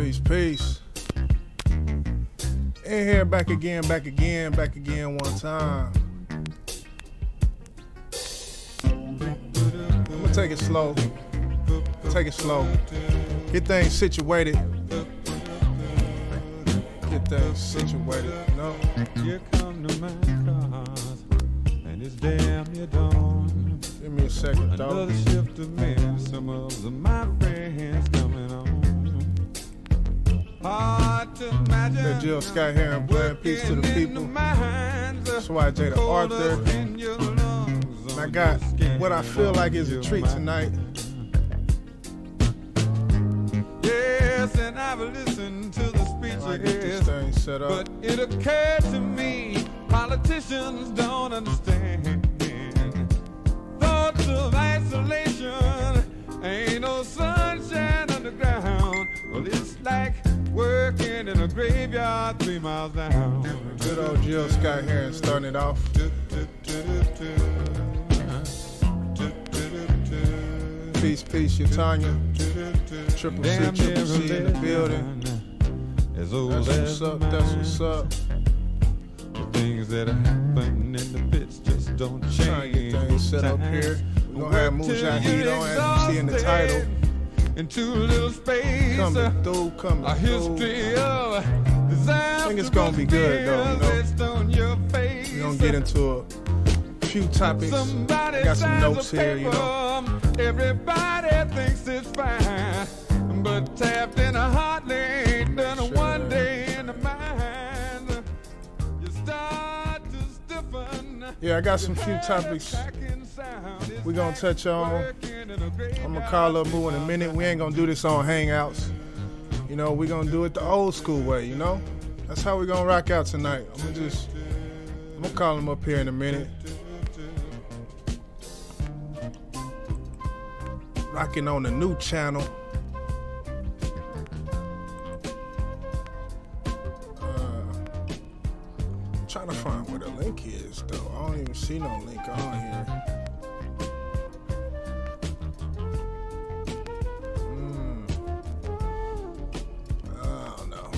Peace, peace. In here, back again one time. I'm gonna take it slow. Get things situated. You know? Here come the man cars, and it's damn near dawn. Give me a second, dog. Another shift of men, some of my friends coming on. Hard to imagine. That Jill Scott here and playing peace to the people. That's why Jada Arthur. And I got what I feel like is a treat tonight. Yes, and I've listened to the speeches, I get this thing set up. but it occurred to me politicians don't understand. Thoughts of isolation, ain't no sunshine underground. Well, it's like working in a graveyard 3 miles down. Good old Jill Scott here and starting it off. Peace, Yatanya. Triple C in the building. That's what's up. The things that happen in the pits just don't change. Trying to get things set up here. We're gonna have Mujaahid on, as you see in the title. Into a little space. Coming through. A history of disaster. I think it's gonna be good though, you know. We're gonna get into a few topics. I got some notes here, you know. Everybody thinks it's fine, but tapped in a hardly ain't done a one day in the mind. You start to stiffen. Yeah, I got some few topics we're gonna touch on. I'm gonna call up Moo in a minute. We ain't gonna do this on Hangouts. You know, we're gonna do it the old school way, you know? That's how we're gonna rock out tonight. I'm gonna call him up here in a minute. Rocking on the new channel. Trying to find where the link is though. I don't even see no link on here. I don't know.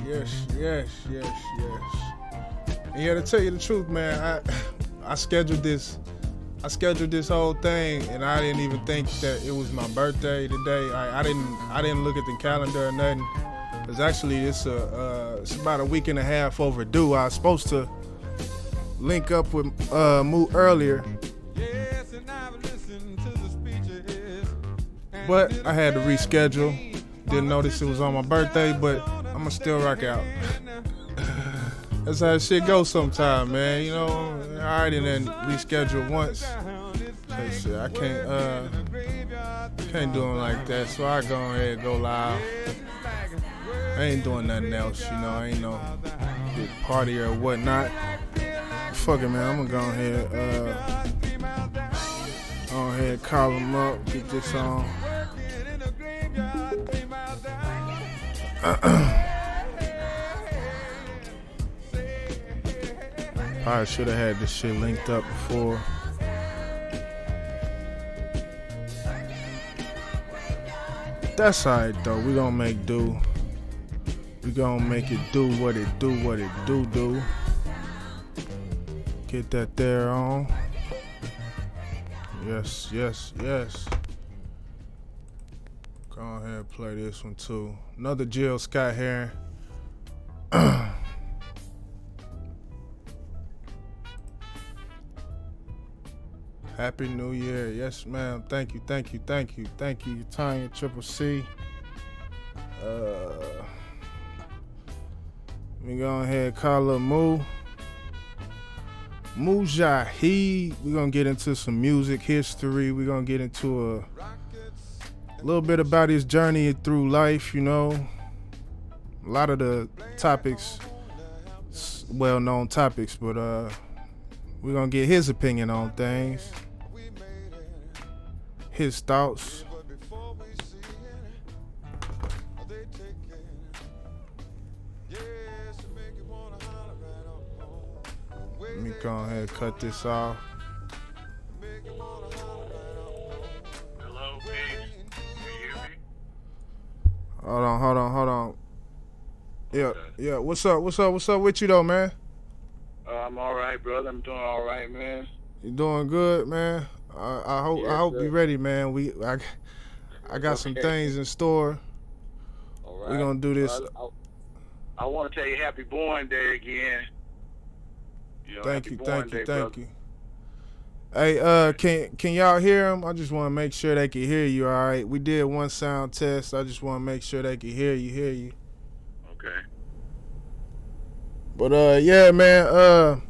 Yes. And yeah, to tell you the truth, man, I scheduled this whole thing, and I didn't even think that it was my birthday today. I didn't look at the calendar or nothing. It's actually it's about a week and a half overdue. I was supposed to link up with Moo earlier, but I had to reschedule. Didn't notice it was on my birthday, but I'ma still rock out. That's how shit goes sometimes, man. You know, I already done rescheduled once. Shit, I can't do them like that. So I go ahead and go live. I ain't doing nothing else, you know. I ain't no big party or whatnot. Fuck it, man. I'm gonna go ahead, call them up, get this on. I should have had this shit linked up before. That's alright though. We gonna make do. We gonna make it do what it do. Get that there on. Yes. Go ahead and play this one too. Another Jill Scott here. Happy New Year. Yes, ma'am. Thank you, Tanya, Triple C. Let me go ahead and call up Moo. Mujaahid. We're going to get into some music history. We're going to get into a little bit about his journey through life, you know. A lot of the topics, well-known topics, but we're going to get his opinion on things. His thoughts. Let me go ahead and cut this off. Hello, peace. Can you hear me? Hold on. Yeah, Okay. yeah. What's up with you though, man? I'm all right, brother. I'm doing all right, man. You doing good, man? I hope Yes, I hope sir. you ready, man. I got some Okay. things in store. All right. We're gonna do this. I want to tell you Happy Born Day again. You know, Thank happy you, Born thank Day, you, brother. thank you. Hey, can y'all hear him? I just want to make sure they can hear you. All right, we did one sound test. I just want to make sure they can hear you. Okay. But yeah, man.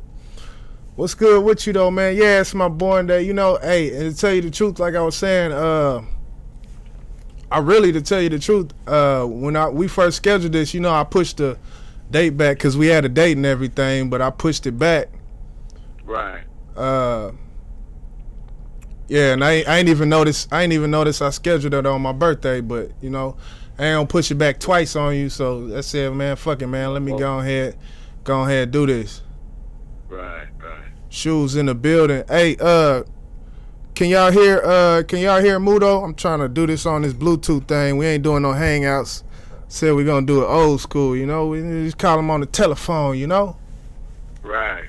What's good with you though, man? Yeah, it's my born day. You know, hey, and to tell you the truth, like I was saying, to tell you the truth, when we first scheduled this, you know, I pushed the date back because we had a date and everything, but I pushed it back. Right. Yeah, and I ain't even notice I scheduled it on my birthday, but you know, I ain't gonna push it back twice on you. So I said, man, fuck it, man. Let me go ahead and do this. Right. Shoes in the building. Hey, can y'all hear Mudo? I'm trying to do this on this Bluetooth thing. We ain't doing no hangouts. Said we're gonna do it old school, you know. We just call him on the telephone, you know. Right.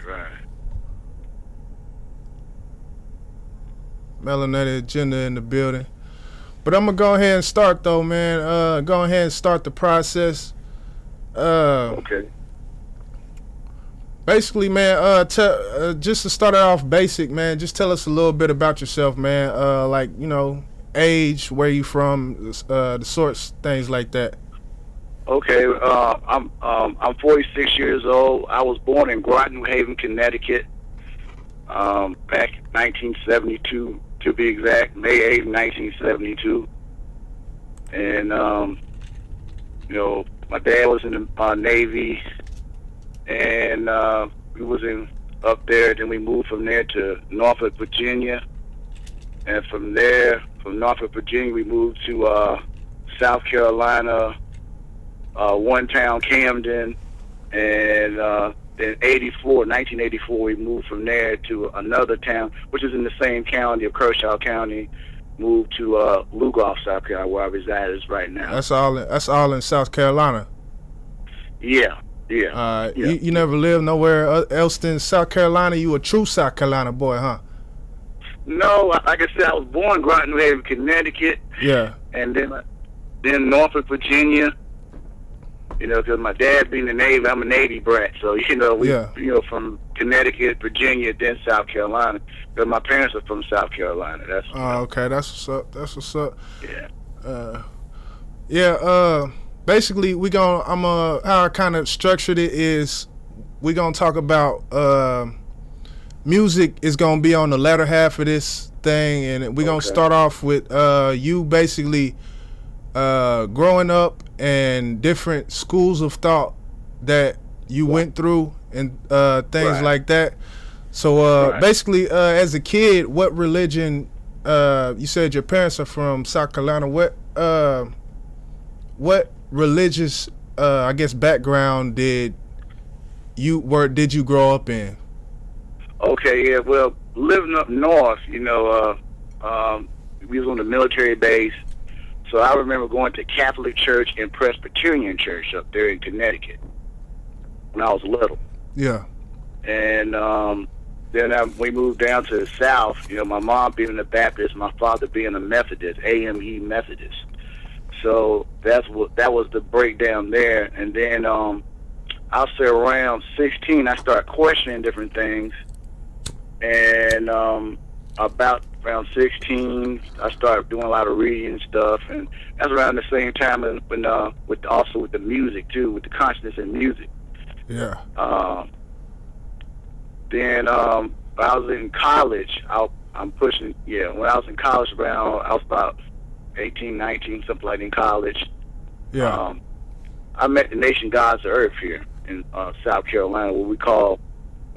Melanated agenda in the building. But I'm gonna go ahead and start though, man. Go ahead and start the process. Okay. Basically, man, just to start it off basic, man, just tell us a little bit about yourself, man. Like, you know, age, where you from, the sorts, things like that. Okay. I'm 46 years old. I was born in Groton, New Haven, Connecticut. Back in 1972, to be exact, May 8, 1972. And you know, my dad was in the Navy. And we was up there. Then we moved from there to Norfolk, Virginia, and from there, from Norfolk, Virginia, we moved to South Carolina, one town, Camden, and then 1984, we moved from there to another town, which is in the same county of Kershaw County. Moved to Lugoff, South Carolina, where I reside is right now. That's all in South Carolina. Yeah. You never lived nowhere else than South Carolina. You a true South Carolina boy, huh? No, like I said, I was born in Groton, New Haven, Connecticut. Yeah. And then Norfolk, Virginia. You know, because my dad being in the Navy, I'm a Navy brat. So you know, from Connecticut, Virginia, then South Carolina. Because my parents are from South Carolina. Okay, that's what's up. Yeah. Basically, how I kind of structured it is we gonna talk about music is gonna be on the latter half of this thing, and we gonna start off with you basically growing up and different schools of thought that you went through and things like that. So basically, as a kid, what religion? You said your parents are from South Carolina. What religious, I guess, background did you grow up in? Okay, yeah. Well, living up north, you know, we was on the military base, so I remember going to Catholic church and Presbyterian church up there in Connecticut when I was little. Yeah. And then we moved down to the south. You know, my mom being a Baptist, my father being a Methodist, AME Methodist. So that was the breakdown there. And then I'll say around 16, I started questioning different things. And about around 16, I started doing a lot of reading and stuff. And that's around the same time when also with the music too, with the consciousness in music. Yeah. Then I was in college. I'm pushing. Yeah, when I was in college, I was about 18, 19, something like in college. Yeah. I met the nation gods of earth here in South Carolina, what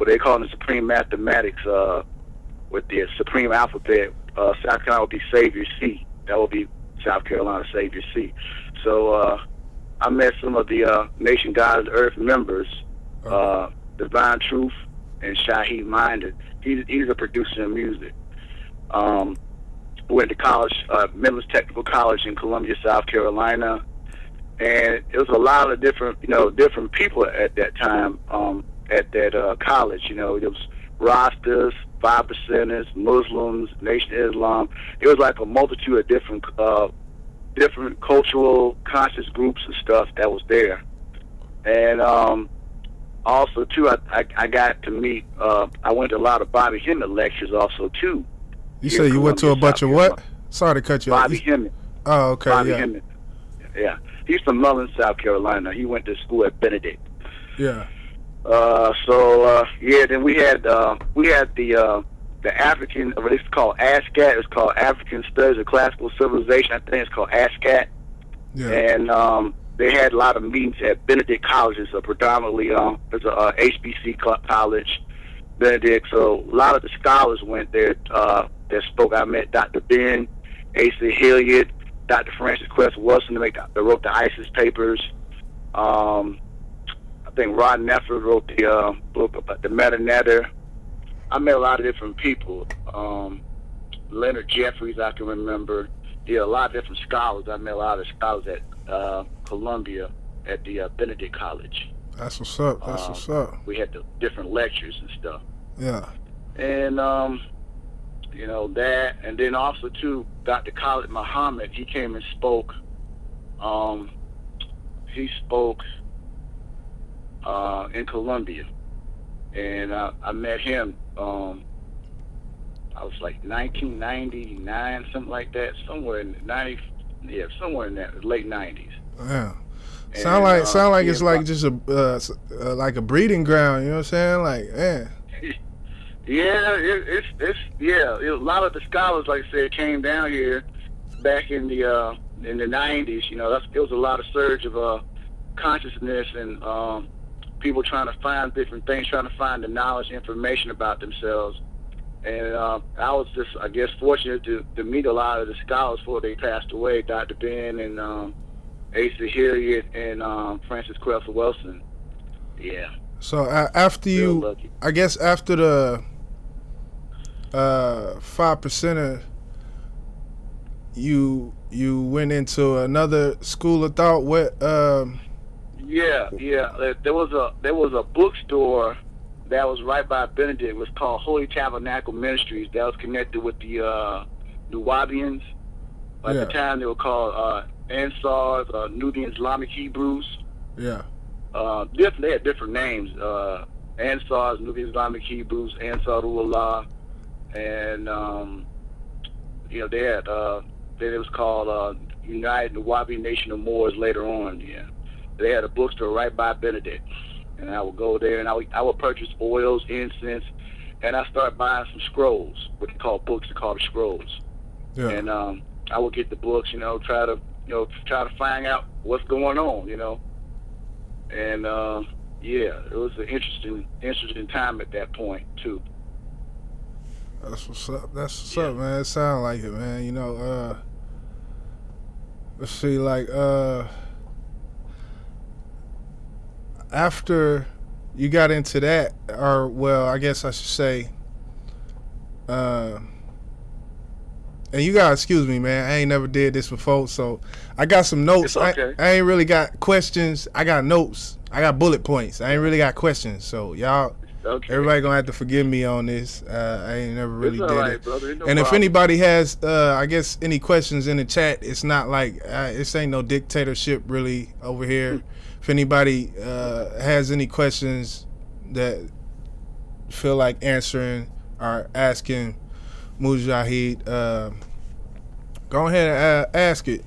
they call in the Supreme Mathematics, with the Supreme Alphabet. South Carolina would be Savior C. That would be South Carolina Savior C. So I met some of the Nation God of the Earth members, Divine Truth and Shaheed Minded. He's a producer of music. Went to college, Midlands Technical College in Columbia, South Carolina, and it was a lot of different people at that time at that college. You know, it was Rastas, 5%ers, Muslims, Nation of Islam. It was like a multitude of different cultural conscious groups and stuff that was there. And also too, I got to meet. I went to a lot of Bobby Hemmett lectures also too. You say you went to a bunch of what? Sorry to cut you off. Bobby Hemmett. Oh, okay. Bobby yeah. Hemmett. Yeah, he's from Mullins, South Carolina. He went to school at Benedict. Yeah. Then we had the African, or it's called ASCAT. It's called African Studies of Classical Civilization. I think it's called ASCAT. Yeah. And they had a lot of meetings at Benedict colleges, predominantly there's a HBC college, Benedict. So a lot of the scholars went there that spoke. I met Dr. Ben, Asa Hilliard, Dr. Francis Quest Wilson, that wrote the ISIS papers. I think Rod Nefford wrote the book about the Meta-Netter. I met a lot of different people. Leonard Jeffries, I can remember. Yeah, a lot of different scholars. I met a lot of scholars at Columbia at the Benedict College. That's what's up. That's what's up. We had the different lectures and stuff. Yeah. And you know that, and then also too, Dr. Khalid Muhammad. He came and spoke. He spoke in Columbia, and I met him. I was like 1999, something like that, somewhere in somewhere in that late 90s. Yeah. Sound like it's like just a like a breeding ground. You know what I'm saying? Like, yeah. Yeah, a lot of the scholars, like I said, came down here back in the 90s. You know, it was a lot of surge of consciousness and people trying to find different things, trying to find the knowledge, information about themselves. And I was just, I guess, fortunate to meet a lot of the scholars before they passed away, Dr. Ben and Asa Hilliard and Francis Quest Wilson. Yeah. So after you, I guess after the 5%er, you went into another school of thought. What? Yeah. There was a bookstore that was right by Benedict. It was called Holy Tabernacle Ministries. That was connected with the Nuwabians. At the time, they were called Ansars, Nubian Islamic Hebrews. Yeah. They had different names. Ansars, Nubian Islamic Hebrews, Ansarullah, and you know, they had then it was called United Nuwabi Nation of Moors later on. Yeah, they had a bookstore right by Benedict, and I would go there and I would purchase oils, incense, and I started buying some scrolls, what they call books. They call them scrolls. Yeah. And I would get the books, try to find out what's going on, And it was an interesting time at that point too. That's what's up. That's what's up, man. It sounds like it, man. Let's see, like after you got into that, or well, I guess I should say, and you gotta excuse me, man. I ain't never did this before, so I got some notes. It's okay. I ain't really got questions. I got notes. I got bullet points. I ain't really got questions. So y'all, everybody gonna have to forgive me on this. I ain't never really did it. Brother. No and problem. if anybody has, I guess, any questions in the chat, it's not like this ain't no dictatorship really over here. If anybody has any questions that feel like answering or asking Mujaahid, go ahead and ask it.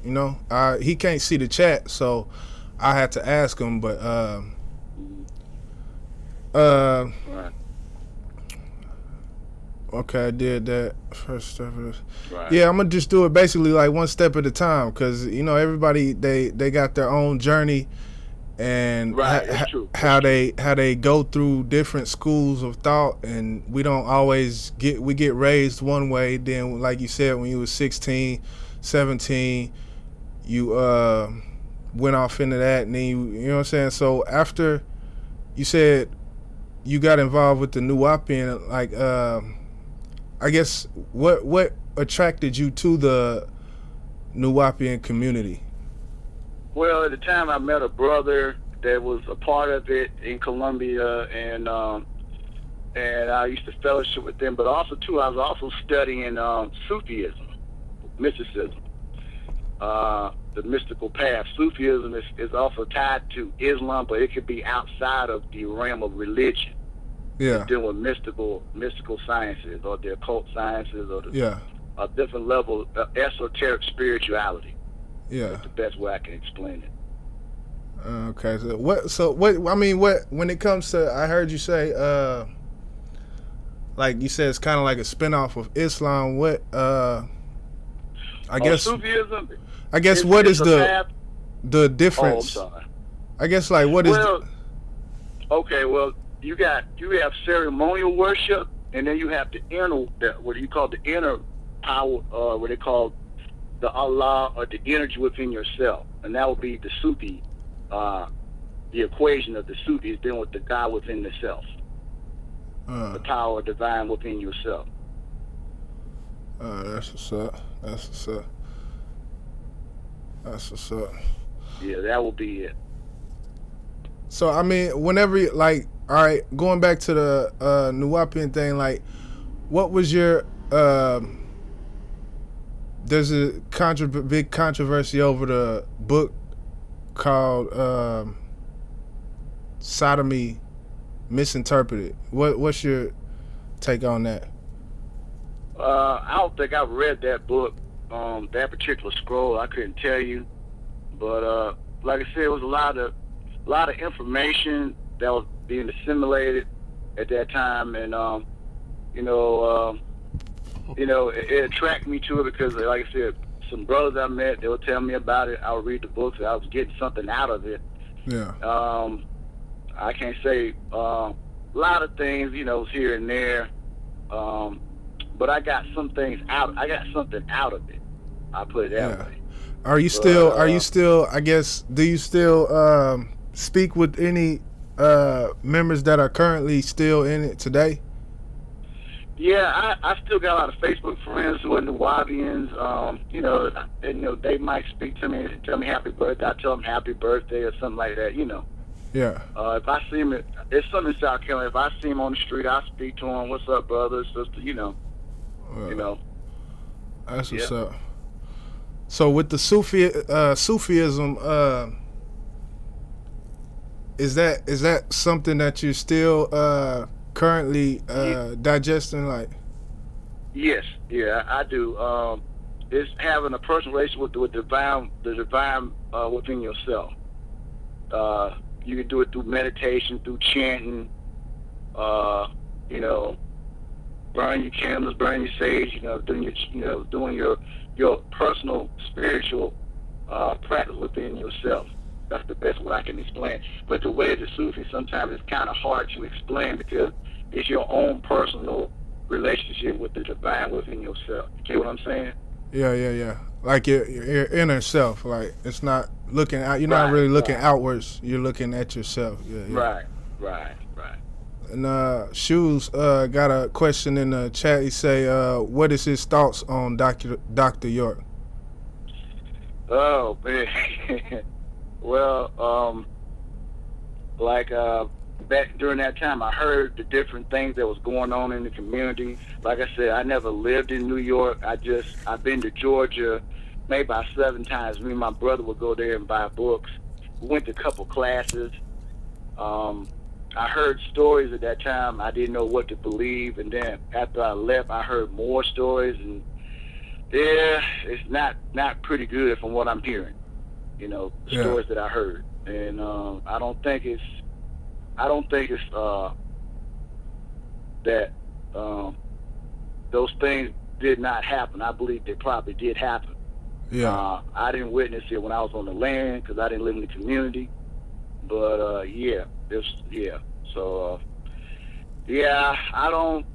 He can't see the chat, so I had to ask him. But Right. Okay, I did that first step of this. Right. Yeah, I'm gonna just do it basically like one step at a time, because everybody they got their own journey, and Right, that's true. how they go through different schools of thought, and we don't always get raised one way. Then, like you said, when you was 16, 17, you went off into that, and then you know what I'm saying. So after you said you got involved with the Nuwaubian, like I guess what attracted you to the Nuwaubian community? Well, at the time I met a brother that was a part of it in Colombia, and I used to fellowship with them. But also too, I was also studying Sufism, mysticism, the mystical path. Sufism is also tied to Islam, but it could be outside of the realm of religion. Yeah. It's dealing with mystical sciences, or the occult sciences, or a different level of esoteric spirituality. Yeah. That's the best way I can explain it. Okay. So what? I mean, when it comes to, I heard you say, like you said, it's kind of like a spinoff of Islam. What? I guess Sufism. I guess what is the difference? Oh, I'm sorry. I guess like what is? Okay. Well, you have ceremonial worship, and then you have the inner, what you call the inner power, what they call the Allah, or the energy within yourself, and that would be the Sufi. The equation of the Sufi is dealing with the God within the self, the power divine within yourself. That's what's up. That's what's up. That's what's up. Yeah, that will be it. So I mean, whenever like, all right, going back to the Nuwaubian thing, like, what was your there's a big controversy over the book called Sodomy Misinterpreted. What's your take on that? I don't think I've read that book, that particular scroll. I couldn't tell you, but like I said, it was a lot of information that was being assimilated at that time, and it attracted me to it because, like I said, some brothers I met, they would tell me about it. I would read the books. I was getting something out of it. Yeah. I can't say a lot of things, here and there, but I got some things out. I got something out of it. I put it that way. Are you still? I guess. Do you still speak with any members that are currently still in it today? Yeah, I still got a lot of Facebook friends who are Nuwaubians. They might speak to me and tell me happy birthday. I tell them happy birthday or something like that. Yeah. If I see them, it's something in South Carolina. If I see them on the street, I speak to them. What's up, brother, sister? That's what's up. So with the Sufism, is that something that you're still currently digesting? Like, yes, yeah, I do. It's having a personal relationship with the divine within yourself. You can do it through meditation, through chanting. Burn your candles, burn your sage. Doing your personal spiritual practice within yourself. That's the best way I can explain. But the way of the Sufi, sometimes it's kind of hard to explain because it's your own personal relationship with the divine within yourself. You get what I'm saying? Yeah. Like your inner self. Like, it's not looking out. You're not really looking outwards. You're looking at yourself. Yeah. Right. And Shoes got a question in the chat. He say, what is his thoughts on Dr. York? Oh, man. Well, back during that time, I heard the different things that was going on in the community. Like I said, I never lived in New York. I've been to Georgia maybe about 7 times. Me and my brother would go there and buy books. We went to a couple classes. I heard stories at that time. I didn't know what to believe, and then after I left, I heard more stories, and yeah, it's not pretty good from what I'm hearing. Stories that I heard, and I don't think it's that those things did not happen. I believe they probably did happen. Yeah. I didn't witness it when I was on the land because I didn't live in the community. But So I don't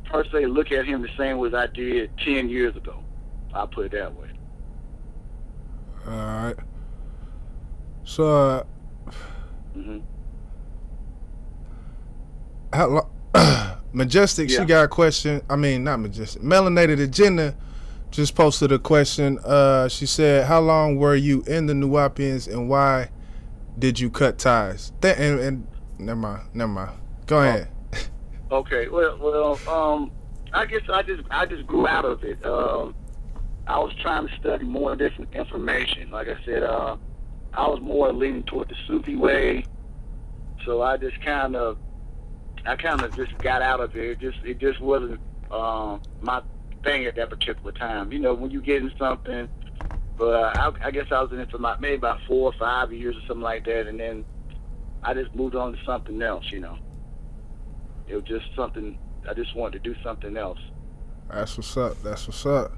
per se look at him the same way as I did 10 years ago. I'll put it that way. All right. So, Hmm. Majestic, she Yeah. got a question. I mean, not Majestic. Melanated Agenda just posted a question. She said, "How long were you in the Nuwapians, and why did you cut ties?" And never mind. Go ahead. Okay. I guess I just grew out of it. I was trying to study more different information. Like I said, I was more leaning toward the Sufi way, so I kind of just got out of it. It just wasn't my thing at that particular time. You know, when you get in something, but I guess I was in it for maybe about 4 or 5 years or something like that, and then I just moved on to something else. You know, it was just something I just wanted to do something else. That's what's up. That's what's up.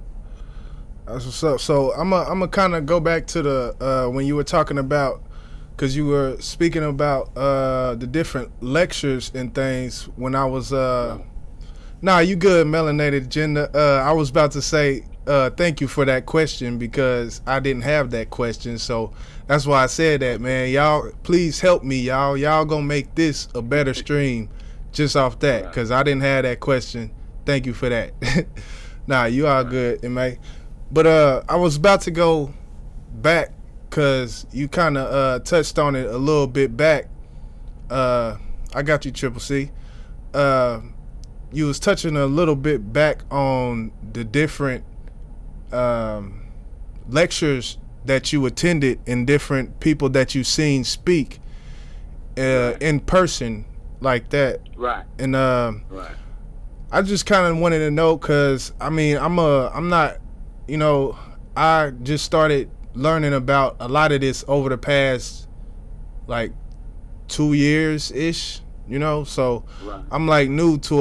That's what's up. So I'm a kind of go back to the when you were talking about, because you were speaking about the different lectures and things when I was nah, you good, Melanated Agenda. I was about to say thank you for that question because I didn't have that question, so that's why I said that, man. Y'all please help me, y'all gonna make this a better stream just off that, because I didn't have that question. Thank you for that. Nah, you all good, MA. But I was about to go back because you kind of touched on it a little bit back. I got you, Triple C. You was touching a little bit back on the different lectures that you attended and different people that you seen speak in person like that. Right. And Right. I just kind of wanted to know, because I mean, I'm not, you know, I just started learning about a lot of this over the past like 2 years ish, you know, so Right. I'm like new to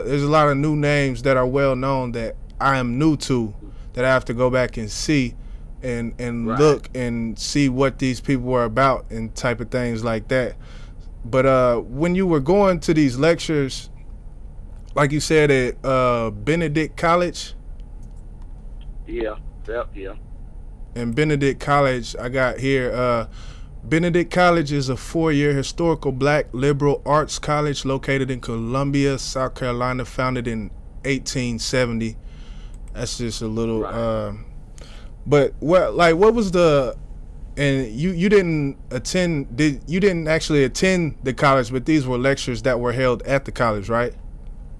there's a lot of new names that are well known that I am new to, that I have to go back and see and Right. look and see what these people were about and type of things like that. But when you were going to these lectures, like you said at Benedict College. Yeah. Yep. Yeah. And Benedict College, I got here, Benedict College is a 4-year historical black liberal arts college located in Columbia, South Carolina, founded in 1870. That's just a little, Right. but what was the, and you didn't you didn't actually attend the college, but these were lectures that were held at the college, right?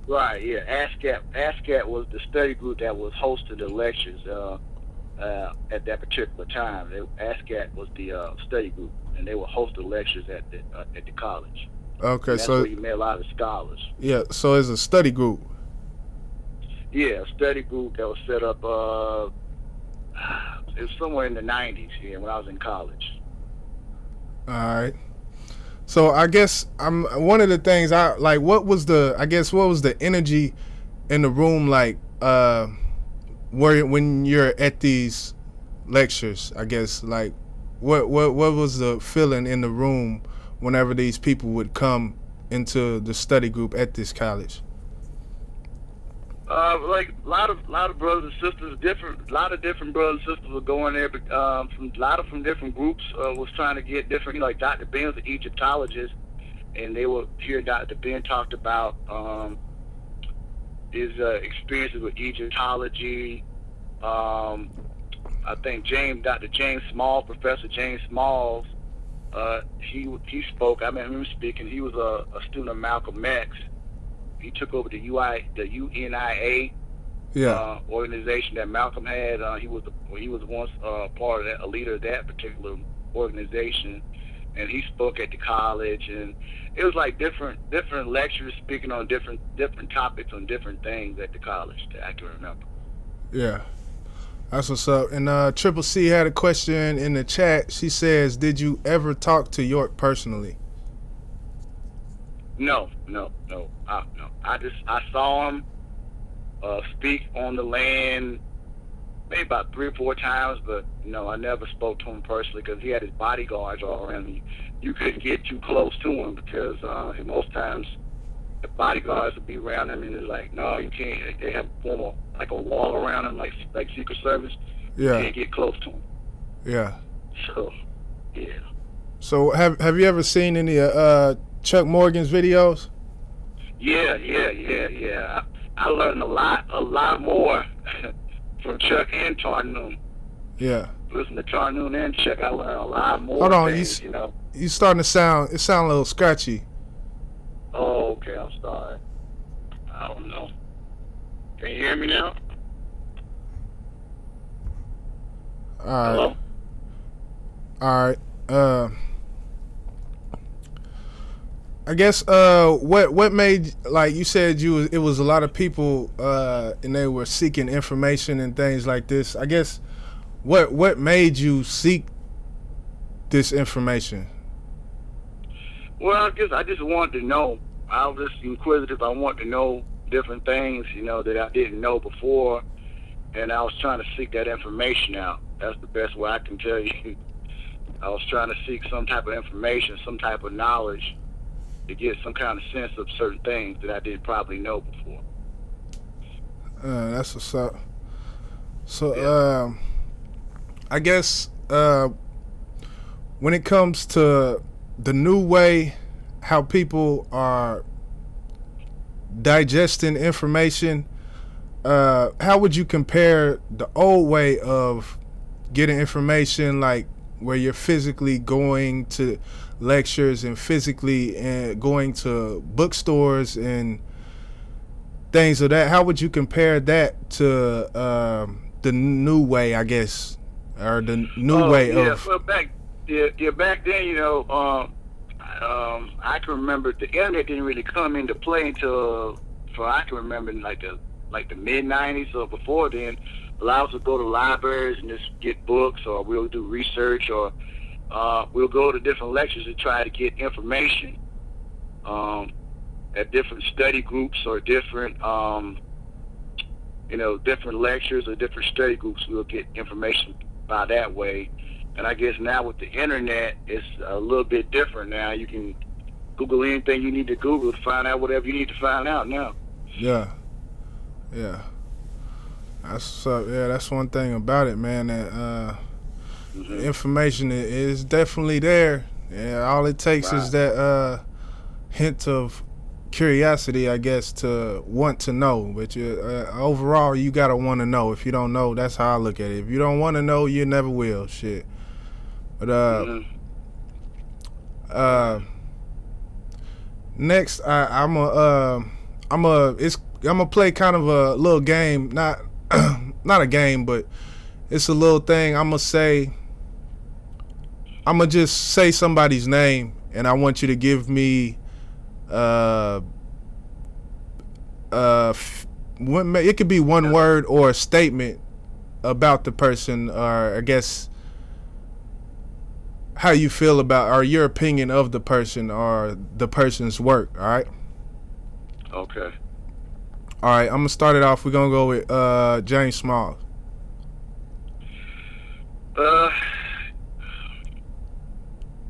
Right. Yeah. ASCAT was the study group that was hosting the lectures at that particular time. ASCAT was the study group, and they would host the lectures at the college. Okay, and that's so where you met a lot of scholars. yeah, so it's a study group. Yeah, a study group that was set up. It was somewhere in the 90s here when I was in college. All right. So I guess I'm one of the things I like. What was the energy in the room like? When you're at these lectures, I guess, like what was the feeling in the room whenever these people would come into the study group at this college? Like a lot of brothers and sisters, a lot of different brothers and sisters were going there. From different groups was trying to get different. You know, like Dr. Ben's an Egyptologist, and they were here. Dr. Ben talked about his experiences with Egyptology. I think Dr. James Small, Professor James Smalls, he spoke. I remember him speaking. He was a student of Malcolm X. He took over the UNIA organization that Malcolm had. He was once part of that, a leader of that particular organization, and he spoke at the college. And it was like different lecturers speaking on different topics on different things at the college that I can remember. Yeah, that's what's up. And Triple C had a question in the chat. She says, "Did you ever talk to York personally?" No. I saw him speak on the land maybe about 3 or 4 times, but no, I never spoke to him personally because he had his bodyguards all around him. You couldn't get too close to him because most times the bodyguards would be around him, and it's like, no, you can't. They have like a wall around him, like Secret Service. Yeah. You can't get close to him. Yeah. So, yeah. So have you ever seen any Chuck Morgan's videos? Yeah. I learned a lot more from Chuck and Tarnoon. Yeah. Listen to Tarnoon and Chuck, I learned a lot more. Hold on, things, you know. You starting to sound a little scratchy. Oh, okay, I'm sorry. I don't know. Can you hear me now? All right. Hello? All right. I guess what made, like you said, it was a lot of people and they were seeking information and things like this. I guess what made you seek this information? Well, I just wanted to know. I was just inquisitive. I wanted to know different things, you know, that I didn't know before, and I was trying to seek that information out. That's the best way I can tell you. I was trying to seek some type of information, some type of knowledge, to get some kind of sense of certain things that I didn't probably know before. That's what's up. So, Yeah. I guess when it comes to the new way how people are digesting information, how would you compare the old way of getting information, like where you're physically going to lectures and physically going to bookstores and things of that? How would you compare that to the new way, I guess, or the new way of? Well, back then, you know, I can remember the internet didn't really come into play until, I can remember, like the mid '90s or before then. A lot of us would go to libraries and just get books, or we'll do research, or we'll go to different lectures and try to get information at different study groups or different, different lectures or different study groups. We'll get information by that way. And I guess now with the internet, it's a little bit different now. You can Google anything you need to Google to find out whatever you need to find out now. Yeah. That's one thing about it, man. That information is definitely there. Yeah, all it takes is that hint of curiosity, I guess, to want to know. But overall, you gotta want to know. If you don't know, that's how I look at it. If you don't want to know, you never will. Shit. But next, I'm gonna play kind of a little game, not a game, but it's a little thing. I'm gonna just say somebody's name, and I want you to give me it could be one word or a statement about the person, or I guess how you feel about, or your opinion of the person or the person's work. All right. Okay. All right. I'm gonna start it off. We're gonna go with James Smalls.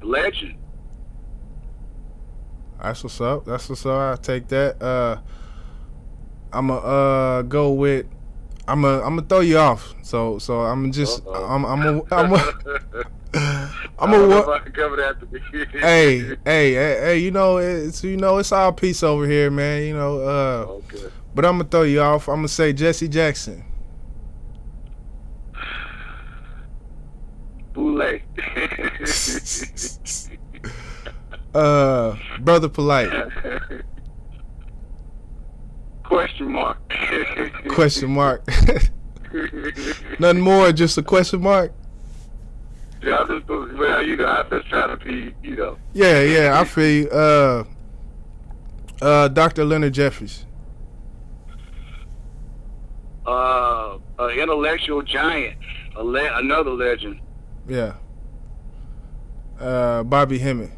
Legend. That's what's up. I take that. I'm gonna go with. I'm gonna throw you off. So I'm just. I'm gonna cover that to be. Hey. It's all peace over here, man. Okay. But I'm gonna throw you off. I'm gonna say Jesse Jackson. Boule. Brother Polite. Question mark. Question mark. Nothing more, just a question mark. Yeah, I'm just trying to be, Yeah, I feel you. Dr. Leonard Jeffries. An intellectual giant, another legend. Yeah. Bobby Hemmett.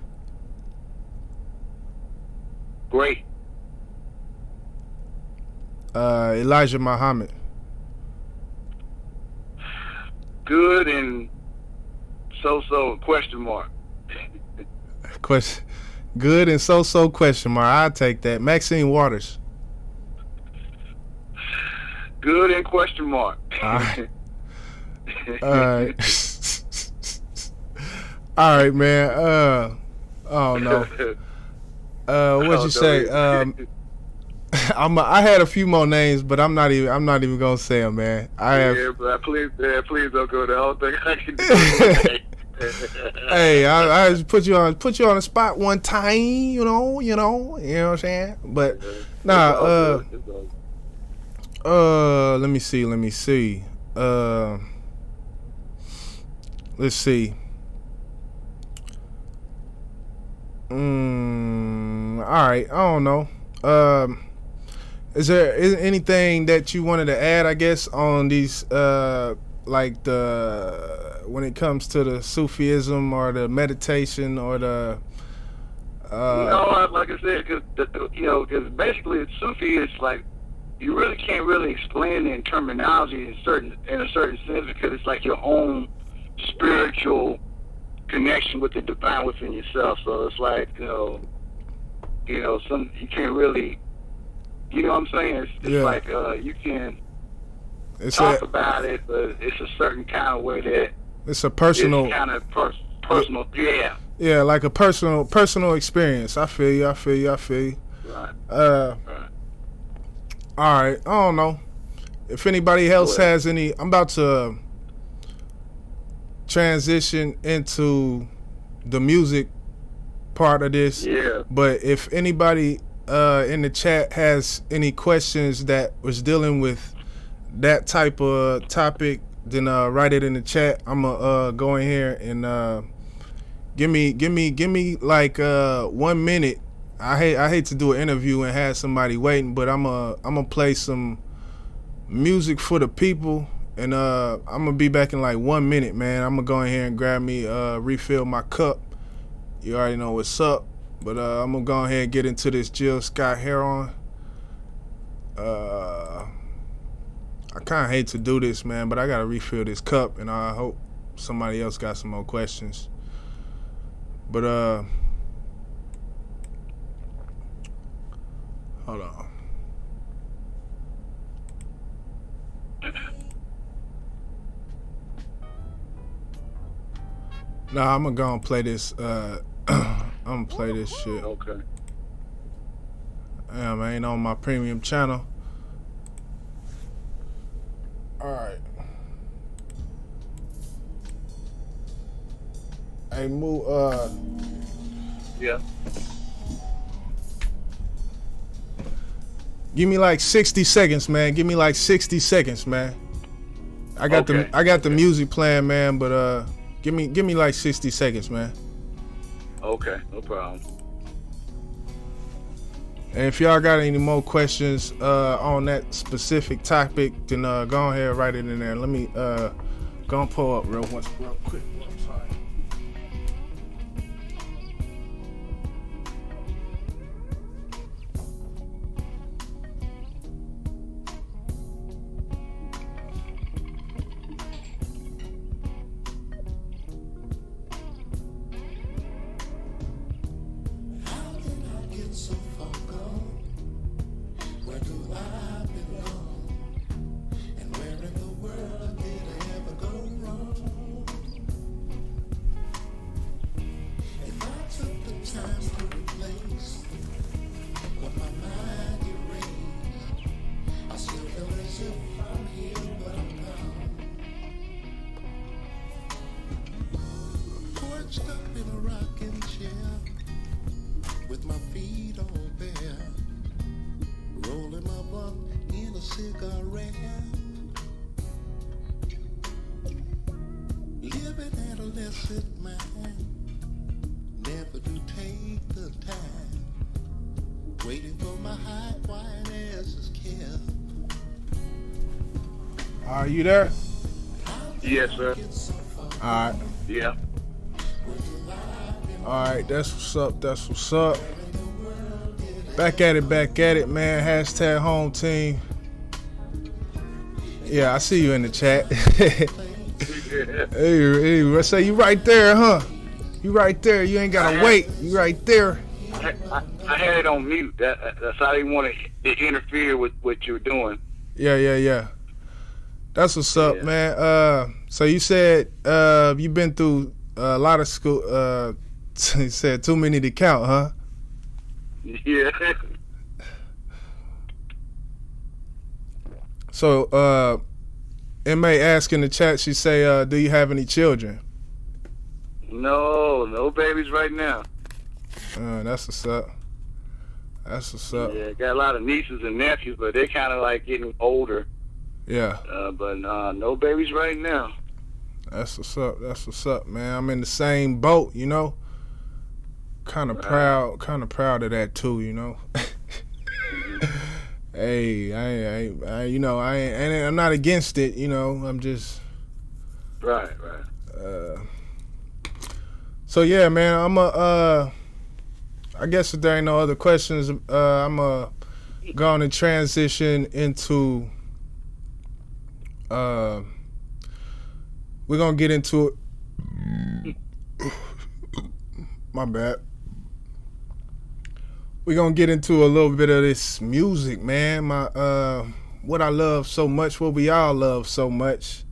Great. Elijah Muhammad. Good and so question mark. Good and so question mark. I'll take that. Maxine Waters. Good and question mark. All right. All right, man. I don't know. What'd you say? I had a few more names, but I'm not even gonna say them, man. Yeah, but please don't go the whole thing. I can do. Hey, I just put you on the spot one time, you know what I'm saying? But nah, let me see. Let's see. All right, I don't know. Is there anything that you wanted to add, I guess, on these like when it comes to the Sufism or the meditation or the like I said, because basically Sufi is like, you really can't really explain it in terminology in a certain sense, because it's like your own spiritual connection with the divine within yourself. So it's like you can't really, you know what I'm saying? It's like you can talk about it, but it's a certain kind of way that it's a personal, it's kind of personal, yeah. Yeah, like a personal experience. I feel you. Right. All right. I don't know if anybody else has any. I'm about to transition into the music part of this. Yeah. But if anybody in the chat has any questions that was dealing with that type of topic, then write it in the chat. I'm gonna go in here and give me like 1 minute. I hate to do an interview and have somebody waiting, but I'm gonna play some music for the people, and I'm gonna be back in like 1 minute, man. I'm gonna go in here and grab me refill my cup. You already know what's up, but I'm gonna go ahead and get into this Jill Scott Heron. I kind of hate to do this, man, but I gotta refill this cup, and I hope somebody else got some more questions. But hold on. Nah, I'm gonna go and play this. I'm gonna play this shit. Okay. Damn, I ain't on my premium channel. All right. Hey, yeah. Give me like 60 seconds, man. Give me like 60 seconds, man. I got the music playing, man, but give me like 60 seconds, man. Okay, no problem. And if y'all got any more questions on that specific topic, then go ahead and write it in there. Let me go and pull up real quick. I'm sorry. Are you there? Yes, sir. All right. Yeah. All right, that's what's up. Back at it, man. Hashtag home team. Yeah, I see you in the chat. Hey, I say you right there, huh? You right there. You ain't gotta wait. You right there. I had it on mute. That's how they want to interfere with what you're doing. Yeah. That's what's up, man. So you said you've been through a lot of school. He said too many to count, huh? Yeah. So, MA asked in the chat. She say, "Do you have any children?" No babies right now. That's what's up. That's what's up. Yeah, got a lot of nieces and nephews, but they kind of like getting older. Yeah. But no babies right now. That's what's up. That's what's up, man. I'm in the same boat, you know. Kind of proud of that too, you know. Hey, I'm not against it, you know. I'm just right. So yeah, man, I guess if there ain't no other questions, I'm going to transition into we're gonna get into it. My bad. We're gonna get into a little bit of this music, man. What I love so much, what we all love so much.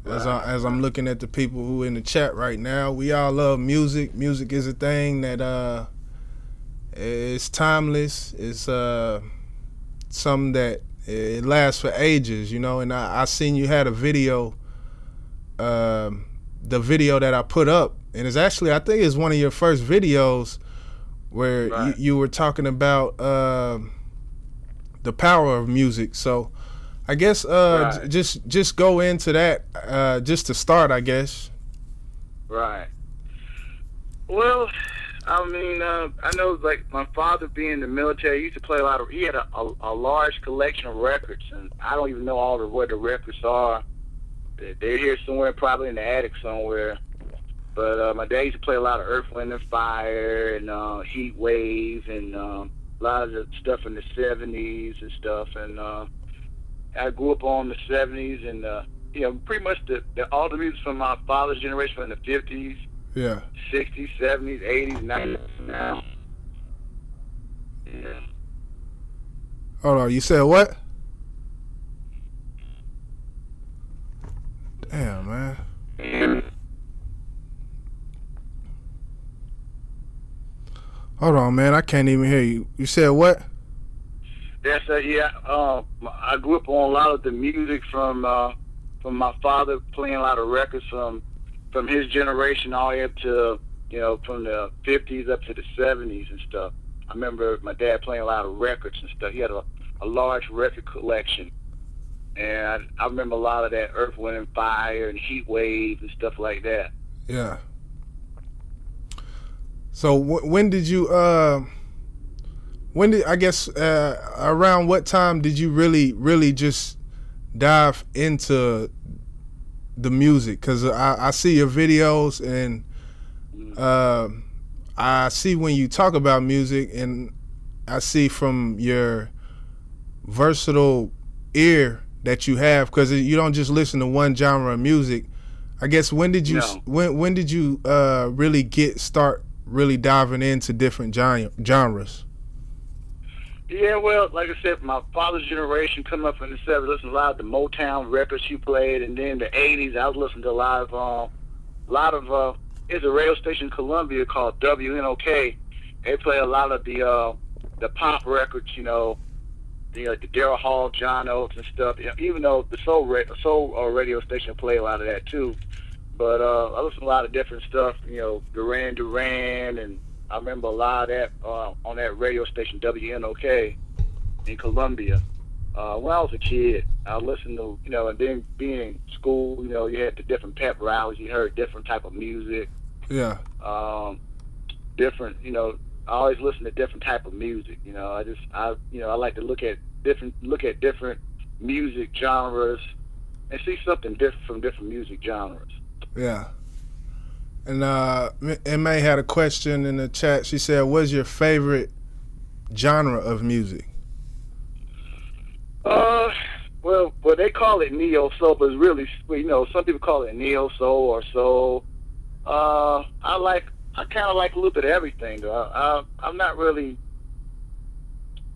As I'm looking at the people who in the chat right now, we all love music. Music is a thing that it's timeless. It's something that it lasts for ages, you know. And I seen you had a video, the video that I put up, and it's actually, I think it's one of your first videos where you were talking about the power of music. So I guess just go into that just to start, I guess. Right. Well, I mean, I know, like, my father being in the military, he used to play a lot of. He had a large collection of records, and I don't even know all of what the records are. They're here somewhere, probably in the attic somewhere. But my dad used to play a lot of Earth, Wind and Fire and Heat Wave and a lot of the stuff in the 70s and stuff. And I grew up on the 70s and you know, pretty much all the music from my father's generation from the 50s. Yeah. 60s, 70s, 80s, 90s now. Yeah. Hold on, you said what? Damn, man. Yeah. Hold on, man. I can't even hear you. You said what? Yes, yeah. I grew up on a lot of the music from my father, playing a lot of records from his generation all the way up to, you know, from the 50s up to the 70s and stuff. I remember my dad playing a lot of records and stuff. He had a large record collection. And I remember a lot of that Earth, Wind and Fire and Heat Wave and stuff like that. Yeah. So when did you I guess around what time did you really just dive into the music? Because I see your videos and I see when you talk about music, and I see from your versatile ear that you have, because you don't just listen to one genre of music. I guess when did you when did you really start really diving into different genres? Yeah, well, like I said, my father's generation coming up in the 70s, listening to a lot of the Motown records he played, and then the 80s, I was listening to a lot of there's a radio station in Columbia called WNOK. They play a lot of the pop records, you know, the Daryl Hall, John Oates and stuff. Even though the soul radio station play a lot of that too. But I listen to a lot of different stuff, you know, Duran, and I remember a lot of that on that radio station, WNOK, in Columbia. When I was a kid, I listened to, you know, and then being in school, you know, you had the different pep rallies, you heard different type of music. Yeah. Different, you know, I always listen to different type of music, you know. I like to look at different music genres and see something different from different music genres. Yeah. And M.A. had a question in the chat. She said, what's your favorite genre of music? Well, they call it neo soul, but it's really, you know, some people call it neo soul or soul. I kind of like a little bit of everything. I'm not really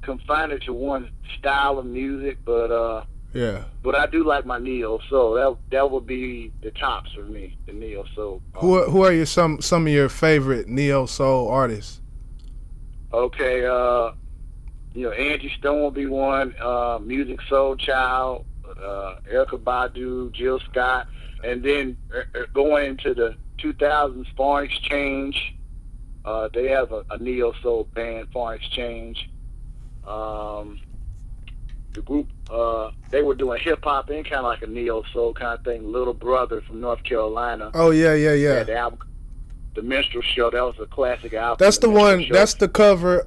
confined to one style of music, but Yeah. But I do like my neo soul. That would be the tops for me, the neo soul. Who are your some of your favorite neo soul artists? Okay, Angie Stone will be one. Music Soul Child, Erykah Badu, Jill Scott, and then going into the 2000s, Foreign Exchange. They have a neo soul band, Foreign Exchange. The group, they were doing hip hop and kind of like a neo soul kind of thing. Little Brother from North Carolina. Oh yeah. The album, The Minstrel Show. That was a classic album. That's the one. That's the cover.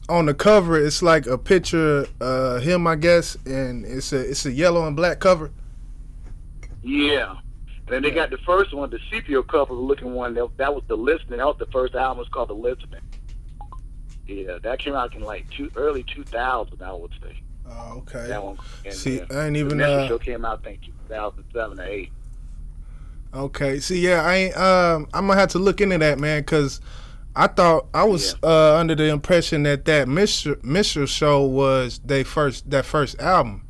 On the cover, it's like a picture of him, I guess, and it's a yellow and black cover. Yeah. And they got the first one, the sepia cover looking one. That was The Listening. That was the first album. It's called The Listening. Yeah, that came out in like early 2000, I would say. Oh, okay. That one. And, see, I ain't even. The Minstrel Show came out, I think, 2007 or 8. Okay. See, yeah, I ain't. I'm gonna have to look into that, man, because I thought I was under the impression that Minstrel Show was that first album.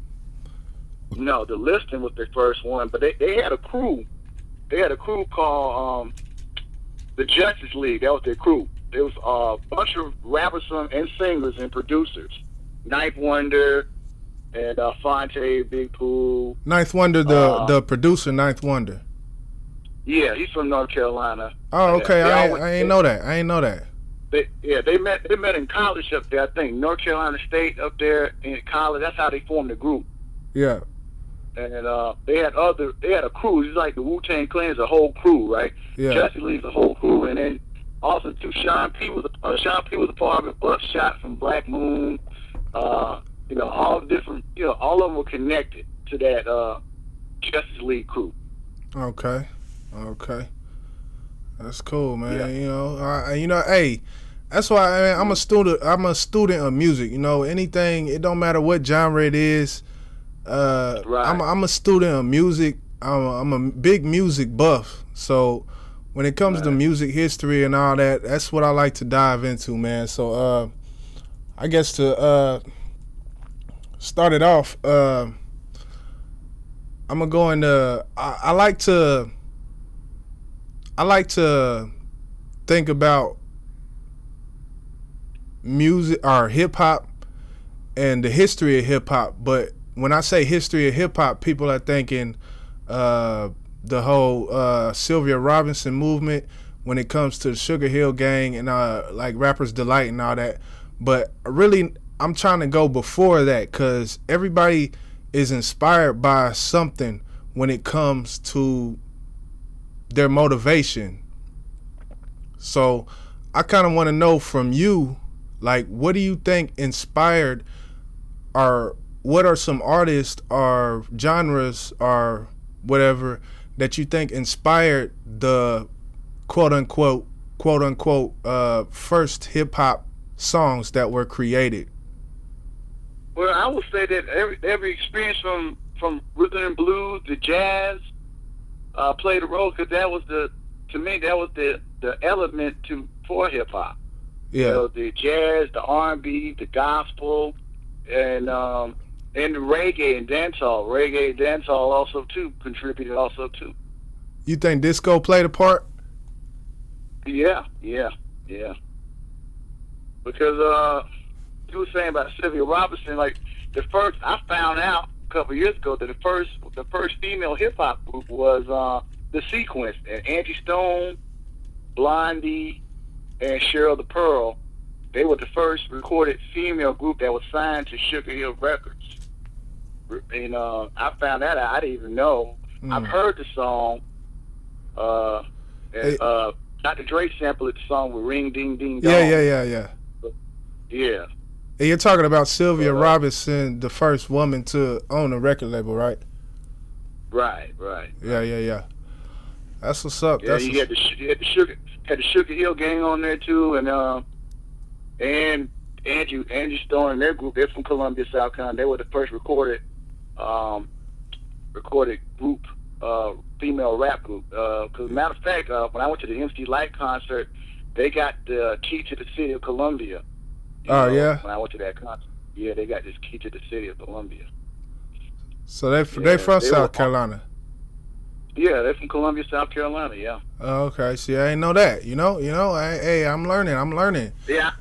No, The Listening was their first one, but they had a crew. They had a crew called the Justice League. That was their crew. There was a bunch of rappers and singers and producers. Ninth Wonder and Fonte, Big Pooh. Ninth Wonder, the producer, Ninth Wonder. Yeah, he's from North Carolina. Oh, okay. I ain't know that. I ain't know that. They met in college up there. I think North Carolina State up there in college. That's how they formed the group. Yeah. And they had a crew. It's like the Wu-Tang Clan's a whole crew, right? Yeah. Justice League's a whole crew, and then also too, Sean P was a part of it. Buckshot from Black Moon. All different. All of them were connected to that Justice League crew. Okay. That's cool, man. Yeah. Hey, that's why I'm a student. I'm a student of music. Anything. It don't matter what genre it is. Right. I'm a student of music. I'm a big music buff. So when it comes to music history and all that, that's what I like to dive into, man. So I guess to start it off, I'm gonna go into. I like to think about music or hip hop and the history of hip hop, but when I say history of hip hop, people are thinking the whole Sylvia Robinson movement when it comes to the Sugar Hill Gang and like Rapper's Delight and all that. But really, I'm trying to go before that because everybody is inspired by something when it comes to their motivation. So I kind of want to know from you, like, what do you think inspired, or what are some artists or genres or whatever that you think inspired the quote unquote first hip hop songs that were created? Well, I would say that every experience from rhythm and blues to jazz played a role, because to me that was the element for hip hop. Yeah. The jazz, the R&B, the gospel, and the reggae and dancehall. Reggae and dancehall also too contributed also too. You think disco played a part? Yeah. Because you were saying about Sylvia Robinson, like I found out a couple of years ago that the first female hip hop group was the Sequence, and Angie Stone, Blondie, and Cheryl the Pearl. They were the first recorded female group that was signed to Sugar Hill Records. And I found that out. I didn't even know. I've heard the song. Dr. Dre sampled the song with Ring Ding Ding Dong. Yeah. Yeah. And you're talking about Sylvia Robinson, the first woman to own a record label, right? Right. Yeah. That's what's up. Yeah, you had the Sugar Hill Gang on there too, and Angie Stone and their group. They're from Columbia, South Carolina. They were the first recorded group, female rap group. Because matter of fact, when I went to the MC Light concert, they got the key to the city of Columbia. Yeah. When I went to that concert, they got this key to the city of Columbia. So they from South Carolina. Yeah, they're from Columbia, South Carolina. Yeah. Oh, okay. See, I didn't know that. Hey, I'm learning. Yeah,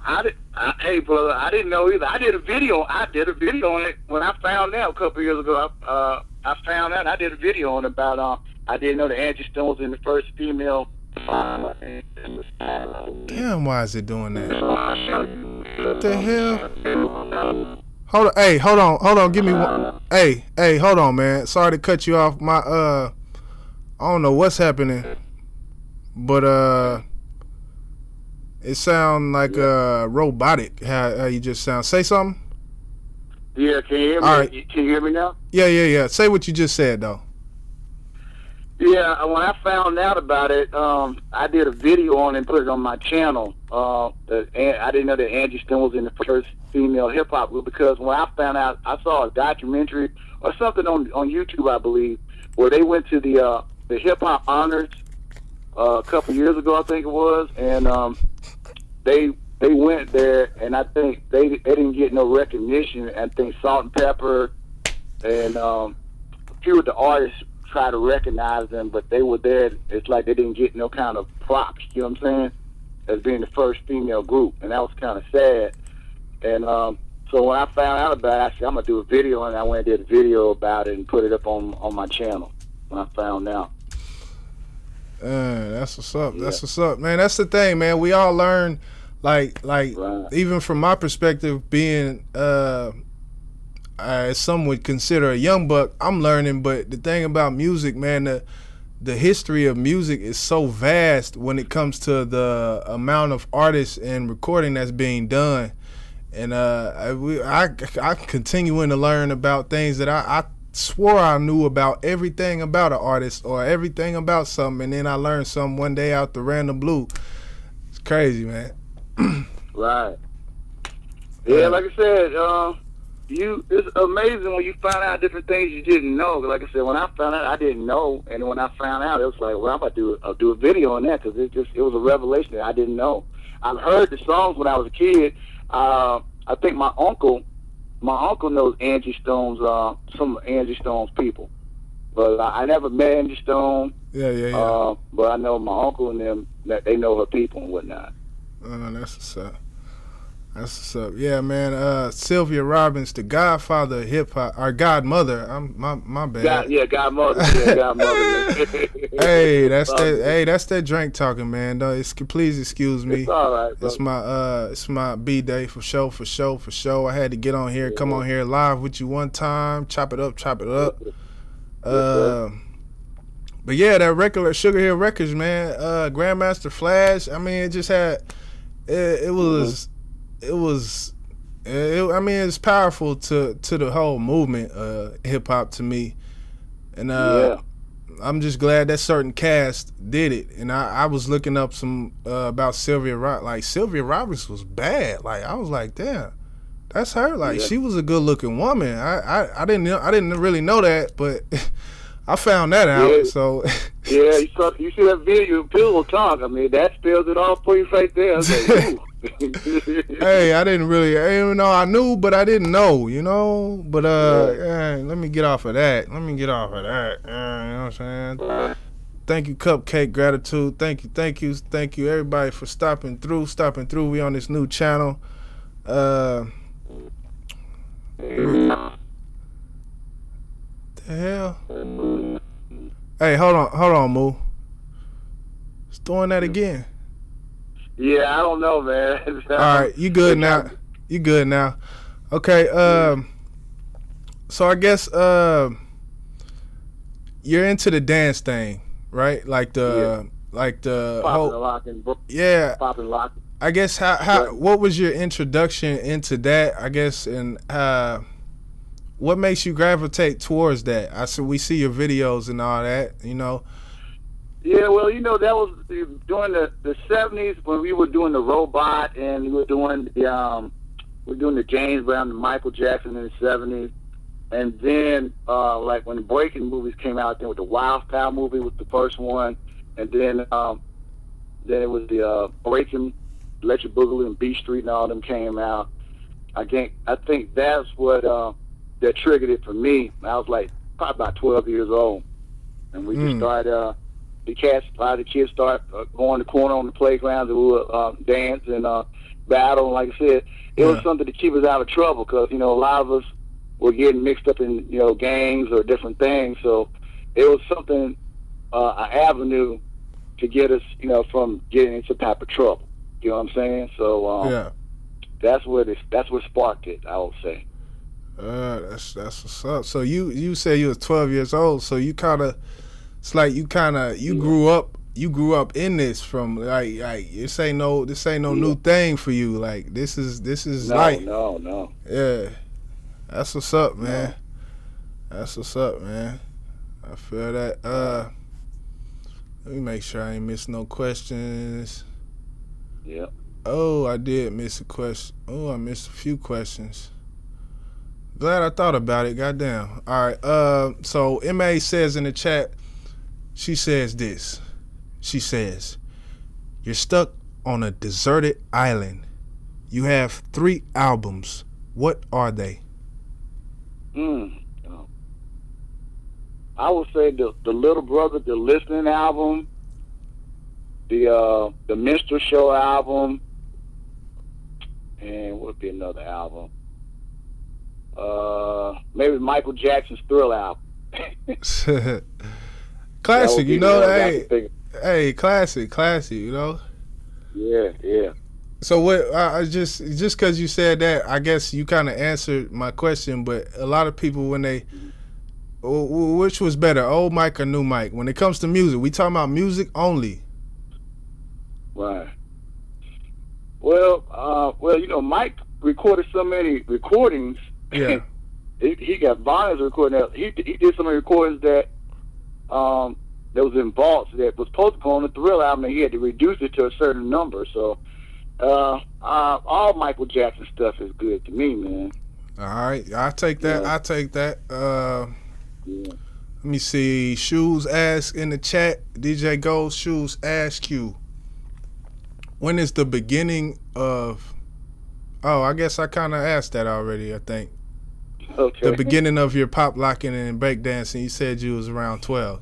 hey, brother, I didn't know either. I did a video on it when I found out a couple years ago. I found out I did a video on it about I didn't know the Angie Stone was in the first female. Damn, why is it doing that? What the hell? Hold on. Give me one. Hey, hold on, man. Sorry to cut you off. I don't know what's happening, but it sound like robotic. How you just sound? Say something. Yeah, can you hear me? All right. Can you hear me now? Yeah. Say what you just said though. Yeah, when I found out about it, I did a video on it and put it on my channel. I didn't know that Angie Stone was in the first female hip hop group, because when I found out, I saw a documentary or something on YouTube, I believe, where they went to the hip hop honors a couple years ago, I think it was, and they went there, and I think they didn't get no recognition. I think Salt and Pepper and a few of the artists try to recognize them, but they were there. It's like they didn't get no kind of props, you know what I'm saying, as being the first female group, and that was kind of sad. And so when I found out about it, I said, I'm going to do a video, and I went and did a video about it and put it up on my channel when I found out. That's what's up. Yeah. That's what's up, man. That's the thing, man. We all learn, like Right. even from my perspective, being some would consider a young buck, I'm learning. But the thing about music, man, the history of music is so vast when it comes to the amount of artists and recording that's being done. And I continuing to learn about things that I swore I knew about everything about an artist or everything about something, and then I learned something one day out the random blue. It's crazy, man. Right. Yeah, like I said, it's amazing when you find out different things you didn't know. Like I said, when I found out, I didn't know, and when I found out, it was like, well, I'm about to do a video on that, because it was a revelation that I didn't know. I've heard the songs when I was a kid. I think my uncle knows Angie Stone's, some of Angie Stone's people, but I never met Angie Stone. Yeah. But I know my uncle and them, that they know her people and whatnot. That's what's up. That's what's up. Yeah, man. Sylvia Robbins, the godfather of hip hop, or godmother. My bad. Godmother. Yeah, godmother. Hey, that's that drink talking, man. Please excuse me. It's all right, bro. It's my B day for sure. I had to get on here, come on here live with you one time, chop it up. But yeah, that record, Sugar Hill Records, man. Grandmaster Flash. I mean, it just had. It's powerful to the whole movement, hip hop to me, and I'm just glad that certain cast did it. And I was looking up some about Sylvia Robbins. Like, Sylvia Robbins was bad. Like, I was like, damn, that's her. Like, she was a good looking woman. I didn't really know that, but I found that out. Yeah. So yeah, you see that video, Pillow Talk. I mean, that spells it all for you right there. I was like, ooh. Hey, I didn't even know I knew, but I didn't know, But let me get off of that. You know what I'm saying? Thank you, Cupcake Gratitude. Thank you, everybody, for stopping through. We on this new channel. The hell? Hey, hold on, Moo. It's doing that again. Yeah, I don't know, man. All right, you good now? Okay. So I guess you're into the dance thing, right? Like the popping and locking. Yeah. Popping and locking. I guess what was your introduction into that? I guess, and what makes you gravitate towards that? We see your videos and all that, Yeah, well, that was during the 70s when we were doing the Robot, and we were doing the James Brown and Michael Jackson in the 70s. And then, like when the breaking movies came out, then with the Wild Style movie was the first one, and then it was the Breaking, Electric Boogaloo and Beat Street and all them came out. I think that's what that triggered it for me. I was like, probably about 12 years old, and we just started. A lot of the kids start going to the corner on the playground and we would dance and battle. And like I said, it was something to keep us out of trouble because a lot of us were getting mixed up in gangs or different things. So it was something, an avenue to get us, from getting into type of trouble. You know what I'm saying? So that's what sparked it, I would say. That's what's up. So you say you was 12 years old. So you kind of, it's like you grew up. You grew up in this from like this ain't no new thing for you. Like this is like no. Yeah, that's what's up, man. That's what's up, man. I feel that. Let me make sure I ain't missed no questions. Yep. Oh, I did miss a question. Oh, I missed a few questions. Glad I thought about it. Goddamn. All right. So MA says in the chat, she says this. She says, "You're stuck on a deserted island. You have 3 albums. What are they?" I would say the Little Brother, the Listening album, the Minstrel Show album, and what would be another album? Maybe Michael Jackson's Thrill album. Classic, hey, classic, Yeah. So what? I just because you said that, I guess you kind of answered my question. But a lot of people, when they, which was better, old mic or new mic? When it comes to music, we talking about music only. Right. Well, Mike recorded so many recordings. Yeah. he got volumes of recording. He did so many recordings that was in vaults that was supposed to go on the Thrill album, and he had to reduce it to a certain number. So all Michael Jackson stuff is good to me, man. All right, I take that. Yeah. I take that. Let me see. Shoes ask in the chat. DJ Gold Shoes ask you, when is the beginning of? Oh, I guess I kind of asked that already. I think. Okay. The beginning of your pop locking and breakdancing. You said you was around 12,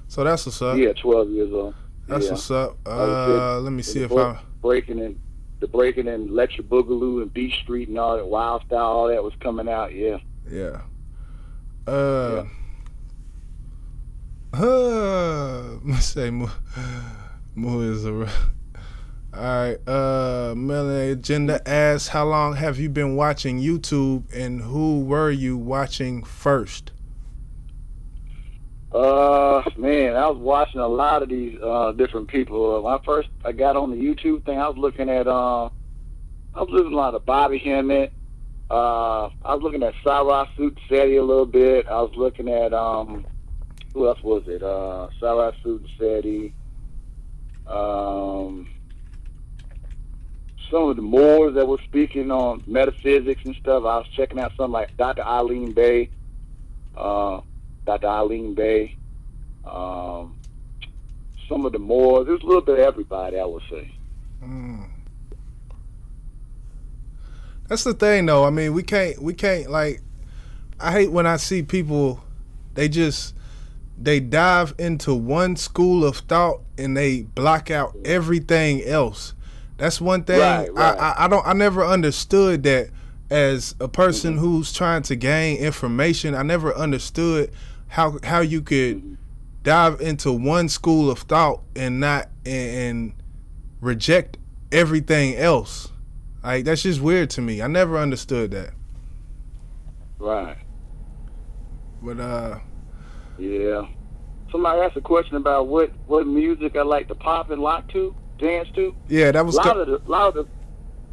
so that's what's up. Yeah, 12 years old. That's what's up. Let me see if I breaking and Electric Boogaloo and Beach Street and all that Wild Style, all that was coming out. Yeah. Yeah. Say more is a. All right. Melanie Agenda asks, how long have you been watching YouTube, and who were you watching first? Man, I was watching a lot of these different people. When I got on the YouTube thing, I was looking at a lot of Bobby Hemmett. I was looking at Sarah Sudsetti a little bit. I was looking at who else was it? Sarah Sudsetti. Some of the Moors that were speaking on metaphysics and stuff. I was checking out something like Dr. Eileen Bay. Some of the Moors. There's a little bit of everybody, I would say. That's the thing, though. I mean, we can't like. I hate when I see people. They dive into one school of thought and they block out everything else. That's one thing. Right. I never understood that as a person who's trying to gain information. I never understood how you could dive into one school of thought and reject everything else. Like, that's just weird to me. I never understood that. Right. But yeah. Somebody asked a question about what music I like to pop and lock to, dance to. Yeah, that was a lot of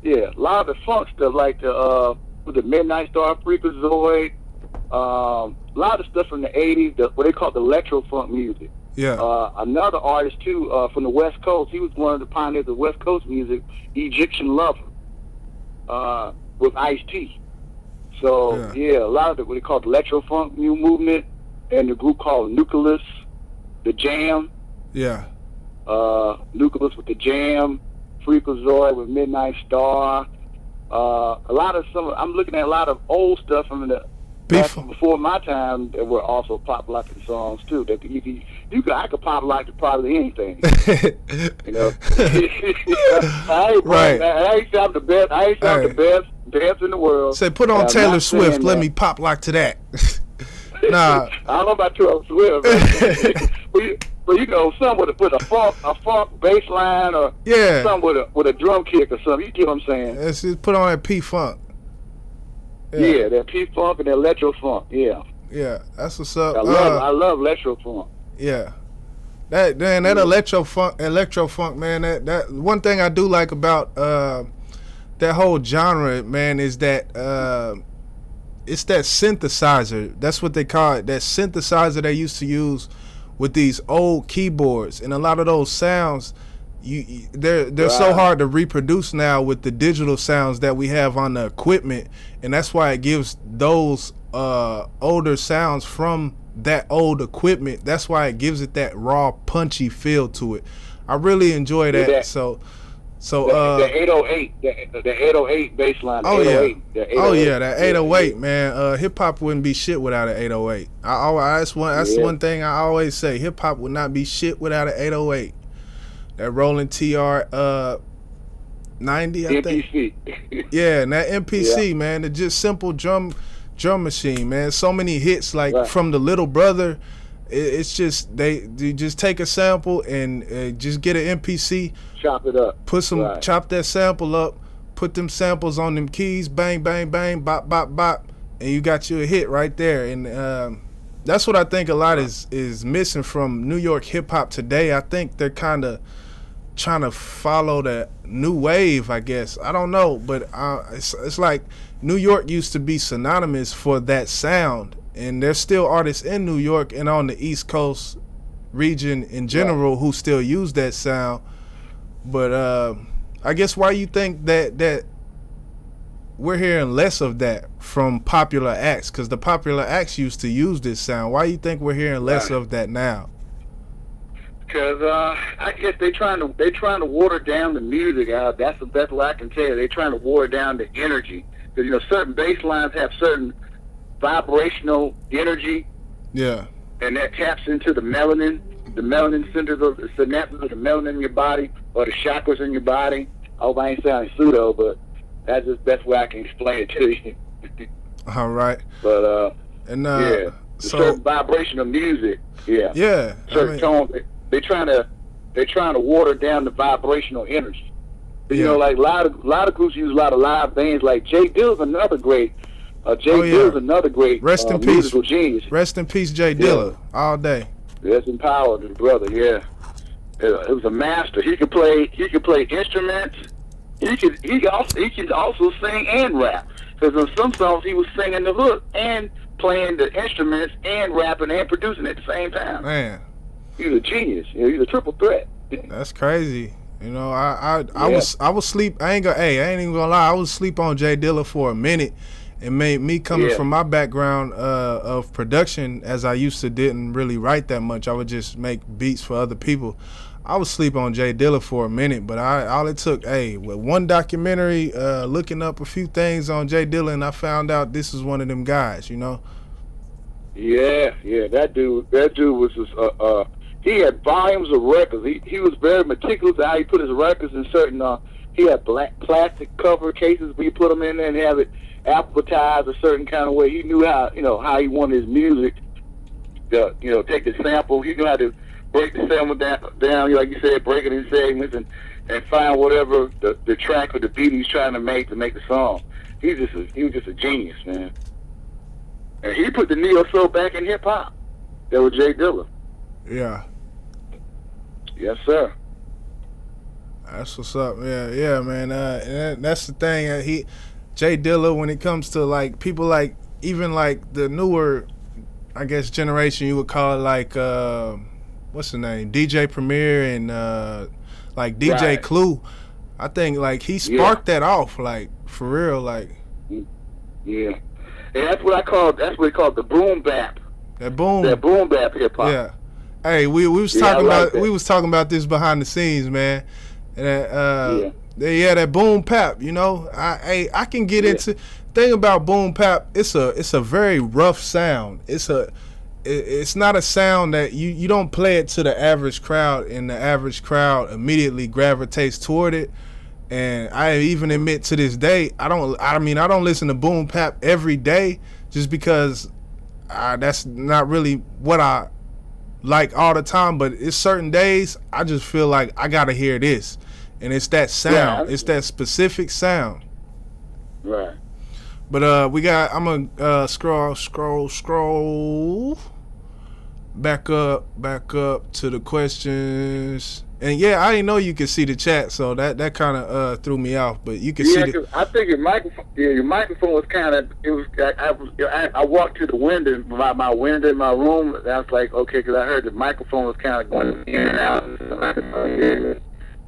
the funk stuff, like the Midnight Star, Freakazoid, a lot of stuff from the '80s, what they call the electro funk music. Yeah. Another artist too from the West Coast. He was one of the pioneers of West Coast music, Egyptian Lover, with Ice-T. So a lot of what they call the electro funk new movement, and the group called Nucleus, the Jam. Yeah. Nucleus with the Jam, Freakazoid with Midnight Star. I'm looking at a lot of old stuff from the before my time, there were also pop locking songs too. That I could pop lock to probably anything. You know, I ain't sound the best. I ain't sound the best in the world. Say, put on Taylor Swift. Let me pop lock to that. Nah, I don't know about Taylor Swift, but you know, some with a funk bass line or some with a drum kick or something. You get what I'm saying? Let's just put on that P funk. Yeah, that P funk and that electro funk. Yeah. Yeah, that's what's up. I love electro funk. Yeah. That electro funk, man. That one thing I do like about that whole genre, man, is that it's that synthesizer. That's what they call it. That synthesizer they used to use with these old keyboards, and a lot of those sounds, they're so hard to reproduce now with the digital sounds that we have on the equipment, and that's why it gives those older sounds from that old equipment. That's why it gives it that raw, punchy feel to it. I really enjoy that. The 808, the 808 bass line. Oh yeah, that 808, man. Hip hop wouldn't be shit without an 808. That's one thing I always say. Hip hop would not be shit without an 808. That Roland TR 90, I MPC. think. Yeah, and that MPC, man. It's just simple drum machine, man. So many hits, like from the Little Brother. It's just they just take a sample and just get an MPC, chop it up, chop that sample up, put them samples on them keys, bang bang bang, bop bop bop, and you got you a hit right there. And that's what I think a lot is missing from New York hip hop today. I think they're kind of trying to follow the new wave, I guess. I don't know, but it's like New York used to be synonymous for that sound. And there's still artists in New York and on the East Coast region in general who still use that sound. But I guess why you think that we're hearing less of that from popular acts? Because the popular acts used to use this sound. Why you think we're hearing less of that now? Because I guess they're trying to water down the music. That's the best way I can tell you. They're trying to water down the energy. Because you know, certain bass lines have certain vibrational energy, and that taps into the melanin centers of the synapses of the melanin in your body or the chakras in your body. I hope I ain't sounding pseudo, but that's the best way I can explain it to you. All right. But certain vibration of music, certain tones. They're trying to water down the vibrational energy. You know, like a lot of groups use a lot of live bands. Like Jay Dill's another great. Dill's another great musical genius. Rest in peace, Jay Dilla. All day. Rest in power, his brother. Yeah, it was a master. He could play instruments. He could also sing and rap. Because in some songs he was singing the hook and playing the instruments and rapping and producing at the same time. Man, he's a genius. He's a triple threat. That's crazy. You know, I was sleep. I ain't even gonna lie. I was asleep on Jay Dilla for a minute. It made me, coming from my background of production, as I used to didn't really write that much. I would just make beats for other people. I was sleep on Jay Dilla for a minute, but all it took, with one documentary, looking up a few things on Jay Dilla, and I found out this is one of them guys, you know? Yeah, that dude was just, he had volumes of records. He was very meticulous how he put his records in certain, he had black plastic cover cases where you put them in there and have it advertised a certain kind of way. He knew how he wanted his music to, take the sample. He knew how to break the sample down, like you said, break it in segments and find whatever the track or the beat he's trying to make the song. He was just a genius, man. And he put the neo soul back in hip hop. That was Jay Dilla. Yeah. Yes, sir. That's what's up. Yeah, man. And that's the thing. Jay Dilla, when it comes to like people like even like the newer, I guess, generation, you would call it like what's the name, DJ Premier and like DJ Clue. I think like he sparked that off, like for real, like. Yeah, and that's what he called the boom bap. That boom bap hip hop. Yeah. Hey, we was talking about this behind the scenes, man. And that boom bap, I can get into thing about boom bap, it's a very rough sound. It's not a sound that you don't play it to the average crowd, and the average crowd immediately gravitates toward it. And I even admit to this day, I don't listen to boom bap every day, just because that's not really what I like all the time. But it's certain days I just feel like I gotta hear this, and it's that sound. It's that specific sound. Right. But I'm gonna scroll back up to the questions. And yeah, I didn't know you could see the chat, so that kind of threw me off. But you can see I think your microphone was kind of. It was. I walked to the window, my window in my room. And I was like, okay, because I heard the microphone was kind of going in and out. So I could hear it.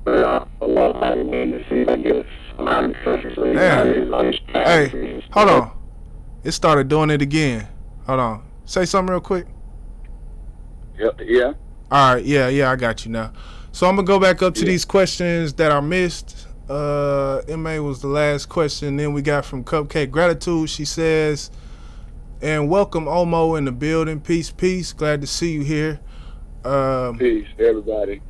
But a lot of people in the scene, I guess. Hey, hold on. It started doing it again. Hold on. Say something real quick. Yeah. All right. Yeah. I got you now. So I'm gonna go back up to these questions that I missed. MA was the last question. Then we got from Cupcake Gratitude. She says, "And welcome Omo in the building. Peace. Glad to see you here." Peace, everybody.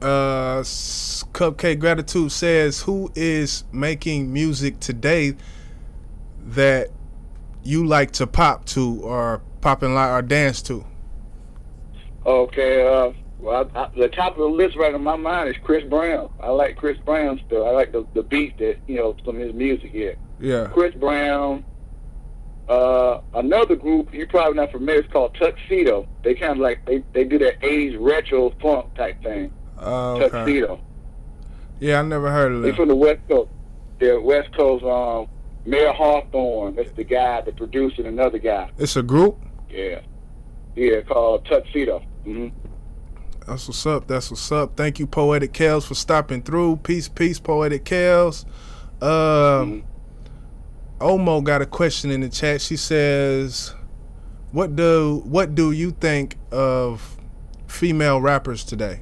Cupcake Gratitude says, "Who is making music today that you like to pop to or or dance to?" Okay. Well, the top of the list right on my mind is Chris Brown. I like Chris Brown still. I like the beat that, some of his music here. Yeah. Chris Brown. Another group you're probably not familiar, it's called Tuxedo. They kind of like, they do that 80s retro funk type thing. Okay. Tuxedo. Yeah, I never heard of They're them. from the West Coast. They're West Coast, Mayor Hawthorne. That's the guy, the producer, and another guy. It's a group? Yeah. Yeah, called Tuxedo. Mm-hmm. That's what's up. Thank you, Poetic Kels, for stopping through. Peace, Poetic Kels. Omo got a question in the chat. She says, what do you think of female rappers today?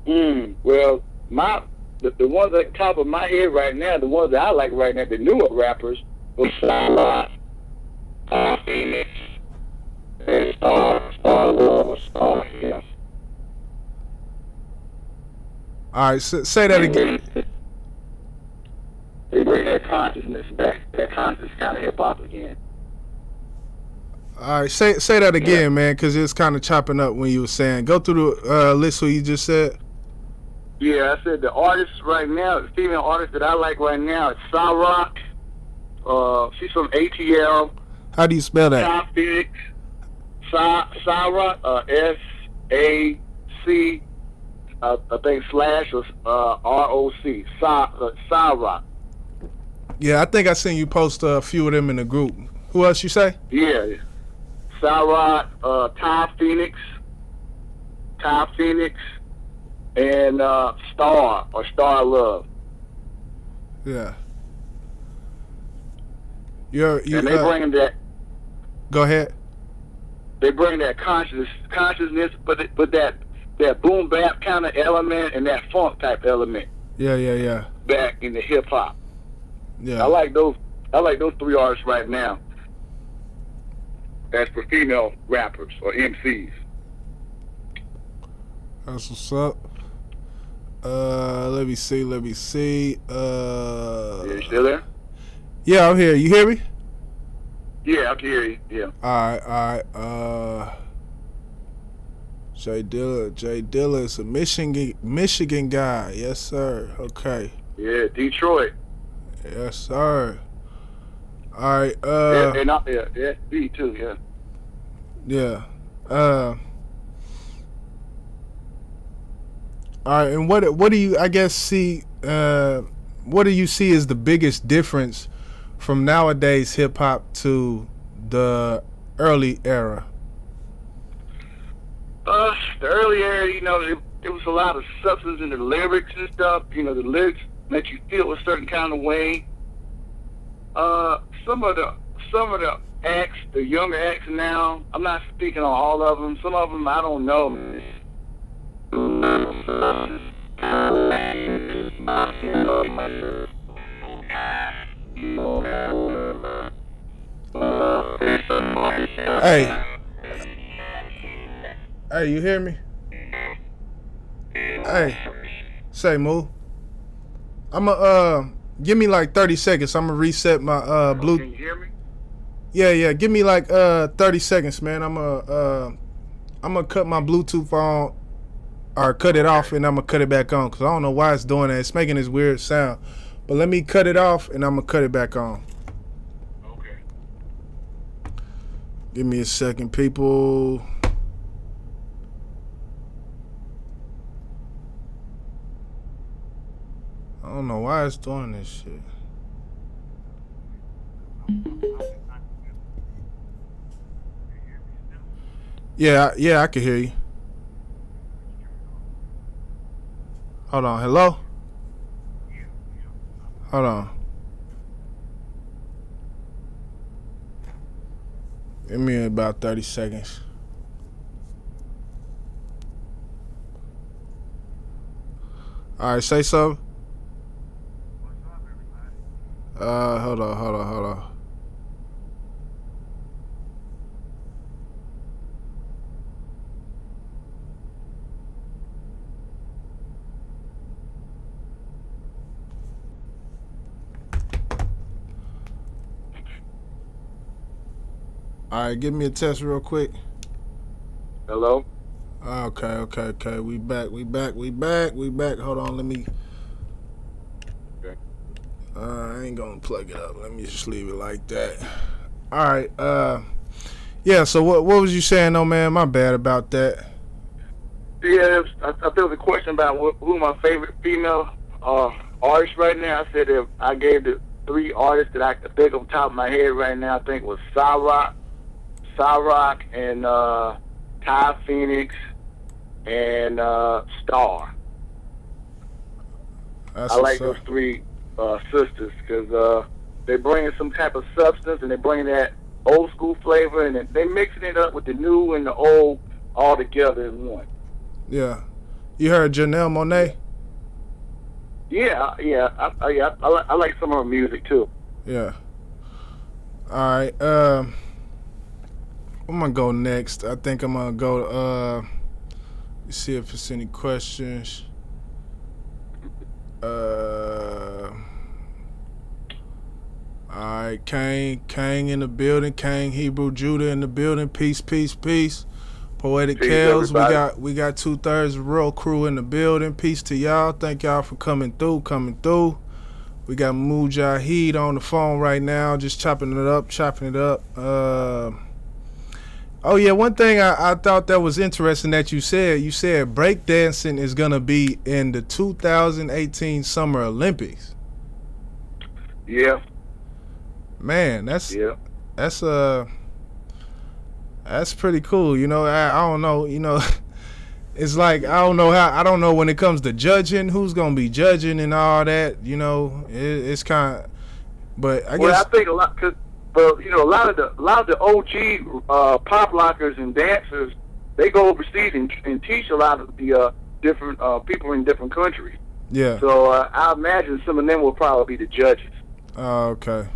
Well, the ones at the top of my head right now, the ones that I like right now, the newer rappers, was Star Phoenix, and Star Love, Star, yeah. All right, say that again. They bring their consciousness back, that conscious kind of hip hop again. All right, say that again, man, because it's kind of chopping up when you were saying. Go through the list who you just said. Yeah, I said the artists right now, the female artist that I like right now is Rock. She's from ATL. How do you spell that? Top Phoenix. Rock, S-A-C, I think slash was R-O-C. Rock. Yeah, I think I seen you post a few of them in the group. Who else you say? Yeah. Rock, Top Phoenix, and Star Love. Yeah. And they bring that. Go ahead. They bring that consciousness, but that boom bap kind of element and that funk type element. Yeah. Back in the hip hop. Yeah. I like those three artists right now. That's for female rappers or MCs. That's what's up. Let me see. You still there? Yeah, I'm here. You hear me? Yeah, I can hear you. Yeah. All right. Jay Dilla is a Michigan guy. Yes, sir. Okay. Yeah, Detroit. Yes, sir. All right. Yeah, B too. Yeah. Yeah. All right. And what do you, I guess, see? What do you see as the biggest difference from nowadays hip hop to the early era? The early era, there was a lot of substance in the lyrics and stuff. The lyrics make you feel a certain kind of way. Some of the acts, the younger acts now, I'm not speaking on all of them. Some of them I don't know. Hey. Hey, you hear me? Hey. Say, Moo. I'ma give me like 30 seconds. I'ma reset my Bluetooth. Can you hear me? Yeah. Give me like 30 seconds, man. I'ma cut my Bluetooth on or cut it off, and I'ma cut it back on, cause I don't know why it's doing that. It's making this weird sound. But let me cut it off, and I'ma cut it back on. Okay. Give me a second, people. I don't know why it's doing this shit. Yeah, I can hear you. Hold on, hello? Hold on. Give me about 30 seconds. All right, say something. Hold on. All right, give me a test real quick. Hello? Okay. We back. Hold on, let me. Okay. I ain't gonna plug it up. Let me just leave it like that. All right. Yeah. So what was you saying, though, man? My bad about that. Yeah, I there was a question about who my favorite female artists right now. I said if I gave the 3 artists that I could think on top of my head right now, I think it was Cyrock and Ty Phoenix and Star. I like those 3 sisters because they bring some type of substance, and they bring that old school flavor, and they mixing it up with the new and the old all together in one. Yeah. You heard Janelle Monáe? Yeah. I like some of her music too. Yeah. All right. I'm gonna go next. I think I'm gonna go. Let's see if there's any questions. All right, Kang in the building. Kang Hebrew Judah in the building. Peace. Poetic Peace, Kales. everybody. We got 2/3 real crew in the building. Peace to y'all. Thank y'all for coming through. We got Mujaahid on the phone right now, just chopping it up. Oh yeah, one thing I thought that was interesting that you said breakdancing is gonna be in the 2018 Summer Olympics. Yeah. Man, that's pretty cool. You know, I don't know. You know, it's like I don't know when it comes to judging, who's gonna be judging and all that. You know, it's kind of. But I guess I think a lot because. But you know, a lot of the OG pop lockers and dancers, they go overseas and teach a lot of the different people in different countries. Yeah. So I imagine some of them will probably be the judges. Oh, okay.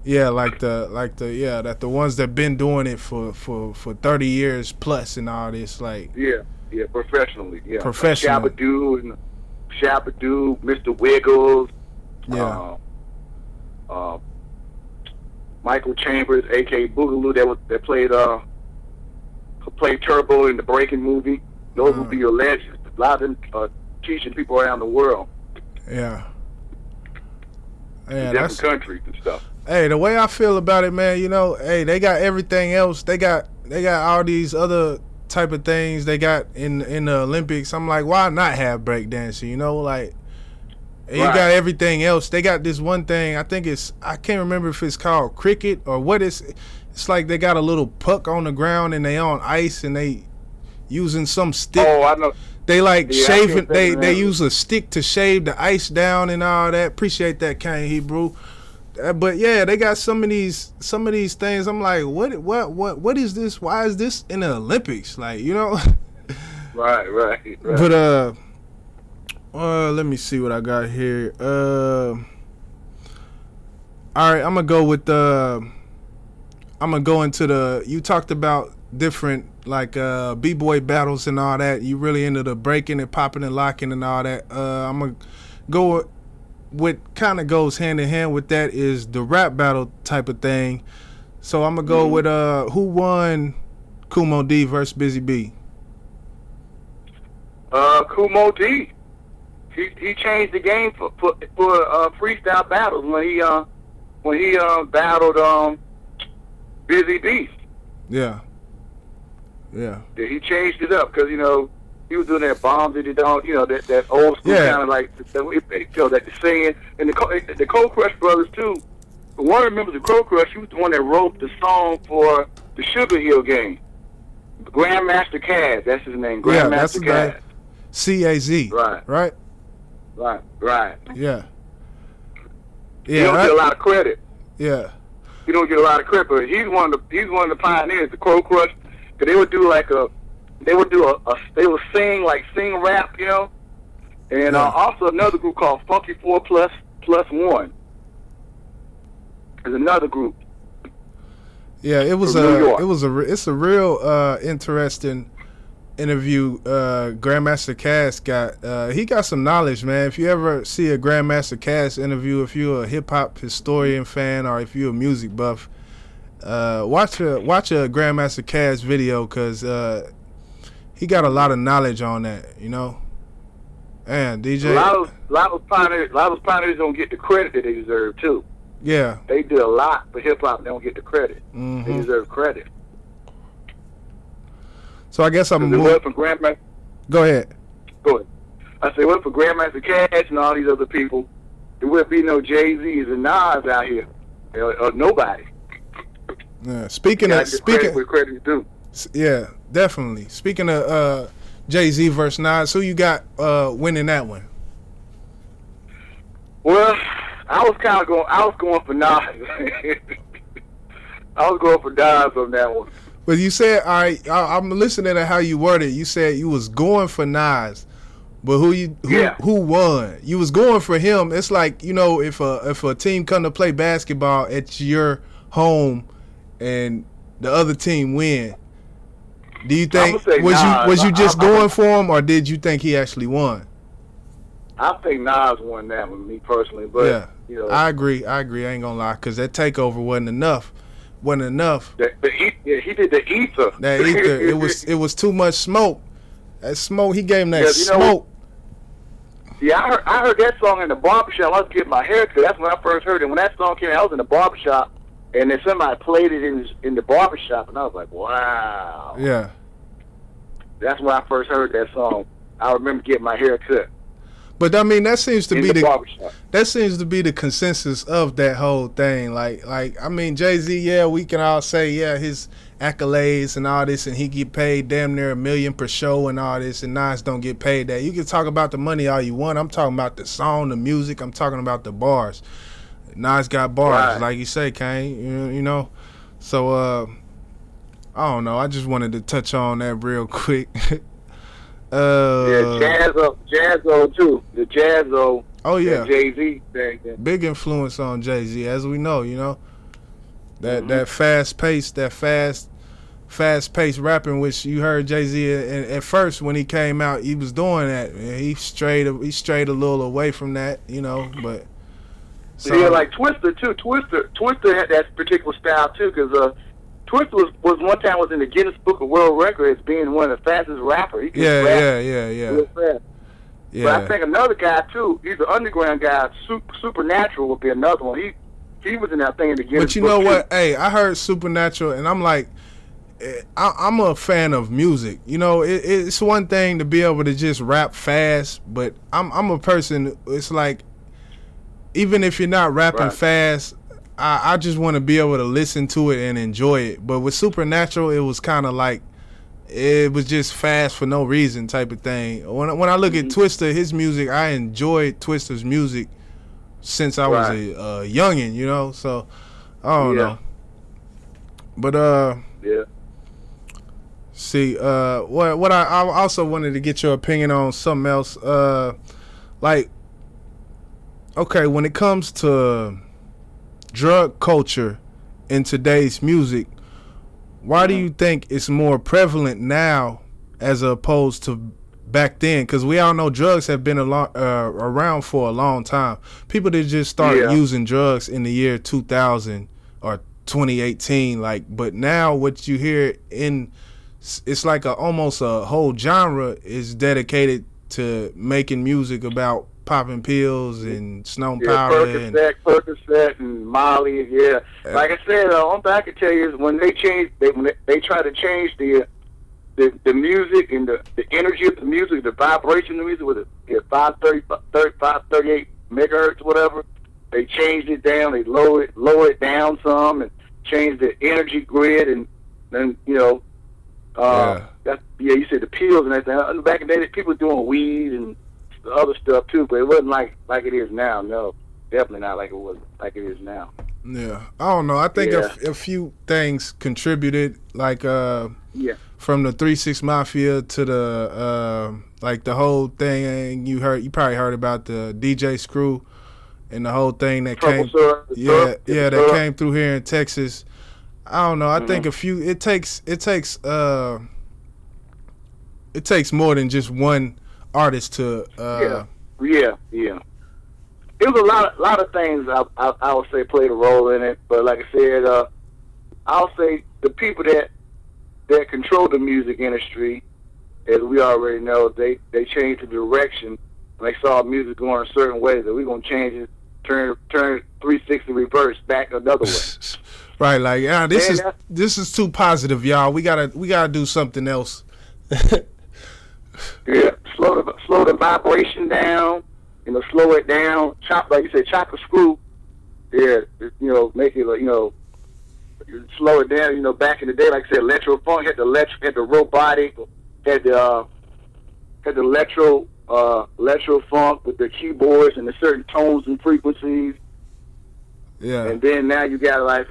Yeah, that the ones that been doing it for 30 years plus and all this, like. Yeah, professionally. Yeah. Professionally. Shabba-Doo, Mr. Wiggles. Yeah. Michael Chambers, a.k.a. Boogaloo, that played Turbo in the Breaking movie. Those will be your legends. A lot of them teaching people around the world. Yeah. In different countries and stuff. Hey, the way I feel about it, man, you know, hey, they got everything else. They got all these other type of things they got in the Olympics. I'm like, why not have breakdancing? You know, like. You got everything else. They got this one thing. I can't remember if it's called cricket or what it's like they got a little puck on the ground and they on ice and they using some stick. Oh, I know. They like shaving. They use a stick to shave the ice down and all that. Appreciate that, Kane Hebrew. But yeah, they got some of these things. I'm like, what is this? Why is this in the Olympics? Like, you know. Right. But let me see what I got here. All right, I'm gonna go with the. I'm gonna go into the. You talked about different like b-boy battles and all that. You really into the breaking and popping and locking and all that. I'm gonna go. What kind of goes hand in hand with that is the rap battle type of thing. So I'm gonna go with who won Kumo D versus Busy B. Kumo D. He changed the game for freestyle battles when he battled Busy B. Yeah. Yeah. He changed it up because he was doing that bombs that he don't, that old school kind of like that singing, and the Cold Crush brothers too. One of the members of Cold Crush, he was the one that wrote the song for the Sugar Hill game. Grandmaster Caz, that's his name. Grandmaster Caz. C-A-Z. Right. Right. Right. Yeah. He don't get a lot of credit. Yeah. He don't get a lot of credit, but he's one of the pioneers. The Cold Crush, cause they would sing rap, and also another group called Funky 4 Plus One. There's another group. Yeah, it's a real interesting interview. Grandmaster Caz got he got some knowledge, man. If you ever see a Grandmaster Caz interview, if you're a hip hop historian fan or if you're a music buff, watch a Grandmaster Caz video because he got a lot of knowledge on that, And DJ, a lot of pioneers don't get the credit that they deserve too. Yeah, they did a lot for hip hop. They don't get the credit. Mm-hmm. They deserve credit. So I guess I'm moving from Grandmaster. Go ahead. I say, what for Grandmaster Caz and all these other people? There wouldn't be no Jay-Z's and Nas out here, or nobody. Yeah. Speaking where credit is due. Yeah, definitely. Speaking of Jay-Z versus Nas, who you got winning that one? Well, I was going for Nas. I was going for Nas on that one. But you said, all right, I'm listening to how you worded. You said you was going for Nas, but who won? You was going for him. It's like, if a team come to play basketball at your home and the other team win, do you think was you just going for him, or did you think he actually won? I think Nas won that one, me personally. But yeah, I agree. I ain't gonna lie, because that takeover wasn't enough. He did the ether. That ether, it was too much smoke. That smoke, he gave him that smoke. Yeah, I heard that song in the barbershop. I was getting my hair cut. That's when I first heard it. When that song came out, I was in the barbershop, and then somebody played it in the barbershop, and I was like, wow. Yeah. That's when I first heard that song. I remember getting my hair cut. But I mean, that seems to be the consensus of that whole thing. Like I mean, Jay-Z, yeah, we can all say, yeah, his accolades and all this, and he get paid damn near $1 million per show and all this, and Nas don't get paid that. You can talk about the money all you want. I'm talking about the song, the music. I'm talking about the bars. Nas got bars, like you say, Kane. So I don't know. I just wanted to touch on that real quick. Jazzo too. The Jazzo. Oh yeah, Jay-Z. Big influence on Jay-Z, as we know. That fast paced rapping, which you heard Jay-Z at first when he came out, he was doing that. He strayed a little away from that, But like Twister too. Twister had that particular style too, because Twister was one time in the Guinness Book of World Records as being one of the fastest rappers. Yeah. Real fast. Yeah. But I think another guy too. He's an underground guy. Supernatural would be another one. He was in that thing in the Guinness. But you know what? Hey, I heard Supernatural, and I'm like, I'm a fan of music. It's one thing to be able to just rap fast, but I'm a person. It's like, even if you're not rapping fast, I just want to be able to listen to it and enjoy it. But with Supernatural, it was kind of like, it was just fast for no reason type of thing. When I look at Twister, his music, I enjoyed Twister's music since I was a youngin', So I don't know. But see, what I also wanted to get your opinion on something else. Like, okay, when it comes to drug culture in today's music, why do you think it's more prevalent now as opposed to back then? Because we all know drugs have been around for a long time. People did just start using drugs in the year 2000 or 2018, like, but now what you hear it's like almost a whole genre is dedicated to making music about popping pills and snow powder Percocet and Molly. Like I said, one thing I can tell you is when they try to change the music and the energy of the music, the vibration of the music with the 538 megahertz, whatever. They changed it down. They lower it down some and changed the energy grid, and then you said the pills and everything. Back in the day, people were doing weed and the other stuff too, but it wasn't like it is now. No, definitely not like it is now. Yeah, I don't know. I think a few things contributed, like from the 3 6 Mafia to the like the whole thing. You probably heard about the DJ Screw and the whole thing that came. That came through here in Texas. I don't know. I think a few. It takes more than just one artist to. It was a lot of things I would say played a role in it, but like I said, I'll say the people that control the music industry, as we already know, they changed the direction. They saw music going a certain way, that we're gonna change it, turn 360 reverse back another way. Right, like this is too positive, y'all. We gotta do something else. Slow the vibration down. Slow it down. Chop, like you said, chop a screw. Yeah, make it slow it down. Back in the day, like I said, electro funk had the robotic, had the electro funk with the keyboards and the certain tones and frequencies. Yeah. And then now you got like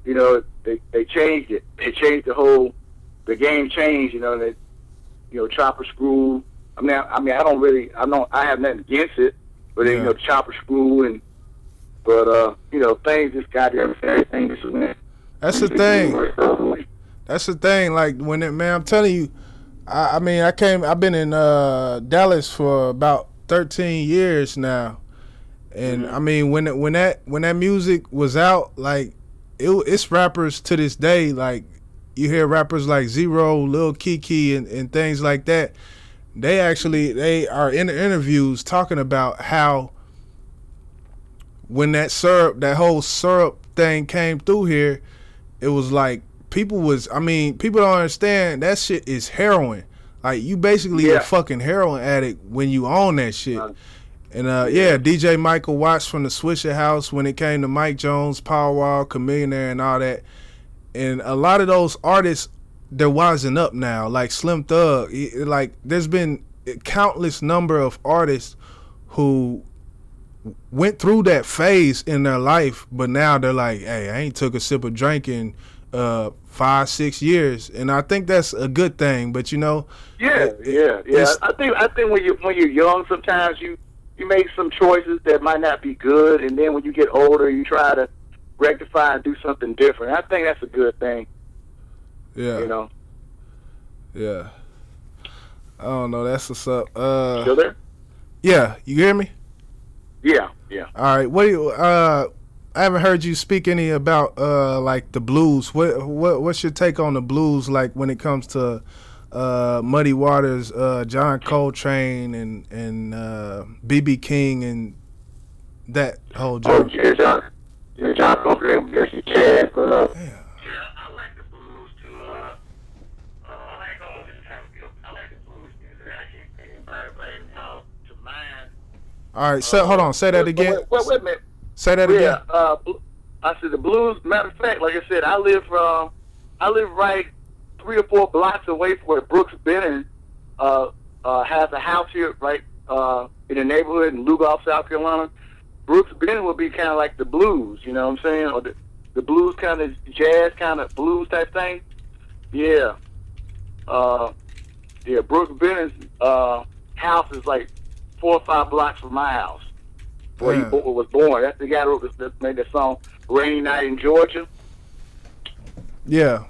they changed it. They changed the game changed. Chopper screw. I have nothing against it, but chopper screw things just got everything. That's the thing. That's the thing. Like I'm telling you, I've been in Dallas for about 13 years now, and when that music was out, like it's rappers to this day. Like you hear rappers like Zero, Lil Kiki, and things like that. They are in the interviews talking about how when that whole syrup thing came through here, it was like people don't understand that shit is heroin. Like you basically a fucking heroin addict when you own that shit. And DJ Michael Watts from the Swisher House, when it came to Mike Jones, Powerwall, Chamillionaire, and all that. And a lot of those artists, they're wising up now, like Slim Thug. Like there's been countless number of artists who went through that phase in their life, but now they're like, hey, I ain't took a sip of drink in 5-6 years, and I think that's a good thing. But I think when you're young, sometimes you make some choices that might not be good, and then when you get older, you try to rectify and do something different. I think that's a good thing. Yeah. Yeah. I don't know. That's what's up. Still there? Yeah. You hear me? Yeah. All right. What do you? I haven't heard you speak any about like the blues. What's your take on the blues? Like when it comes to Muddy Waters, John Coltrane, and BB King, and that whole genre. John Coltrane, yes, you can. Yeah. All right, so hold on. Say that again. Wait a minute. Say that again. I said the blues. Matter of fact, like I said, I live right 3 or 4 blocks away from where Brooks Benton has a house here, right in the neighborhood in Lugoff, South Carolina. Brooks Benton would be kind of like the blues, you know what I'm saying, or the blues kind of jazz kind of blues type thing. Yeah. Brooks Benton's house is like 4 or 5 blocks from my house. where he Yeah. was born. That's the guy who made the song "Rainy Night in Georgia." Yeah.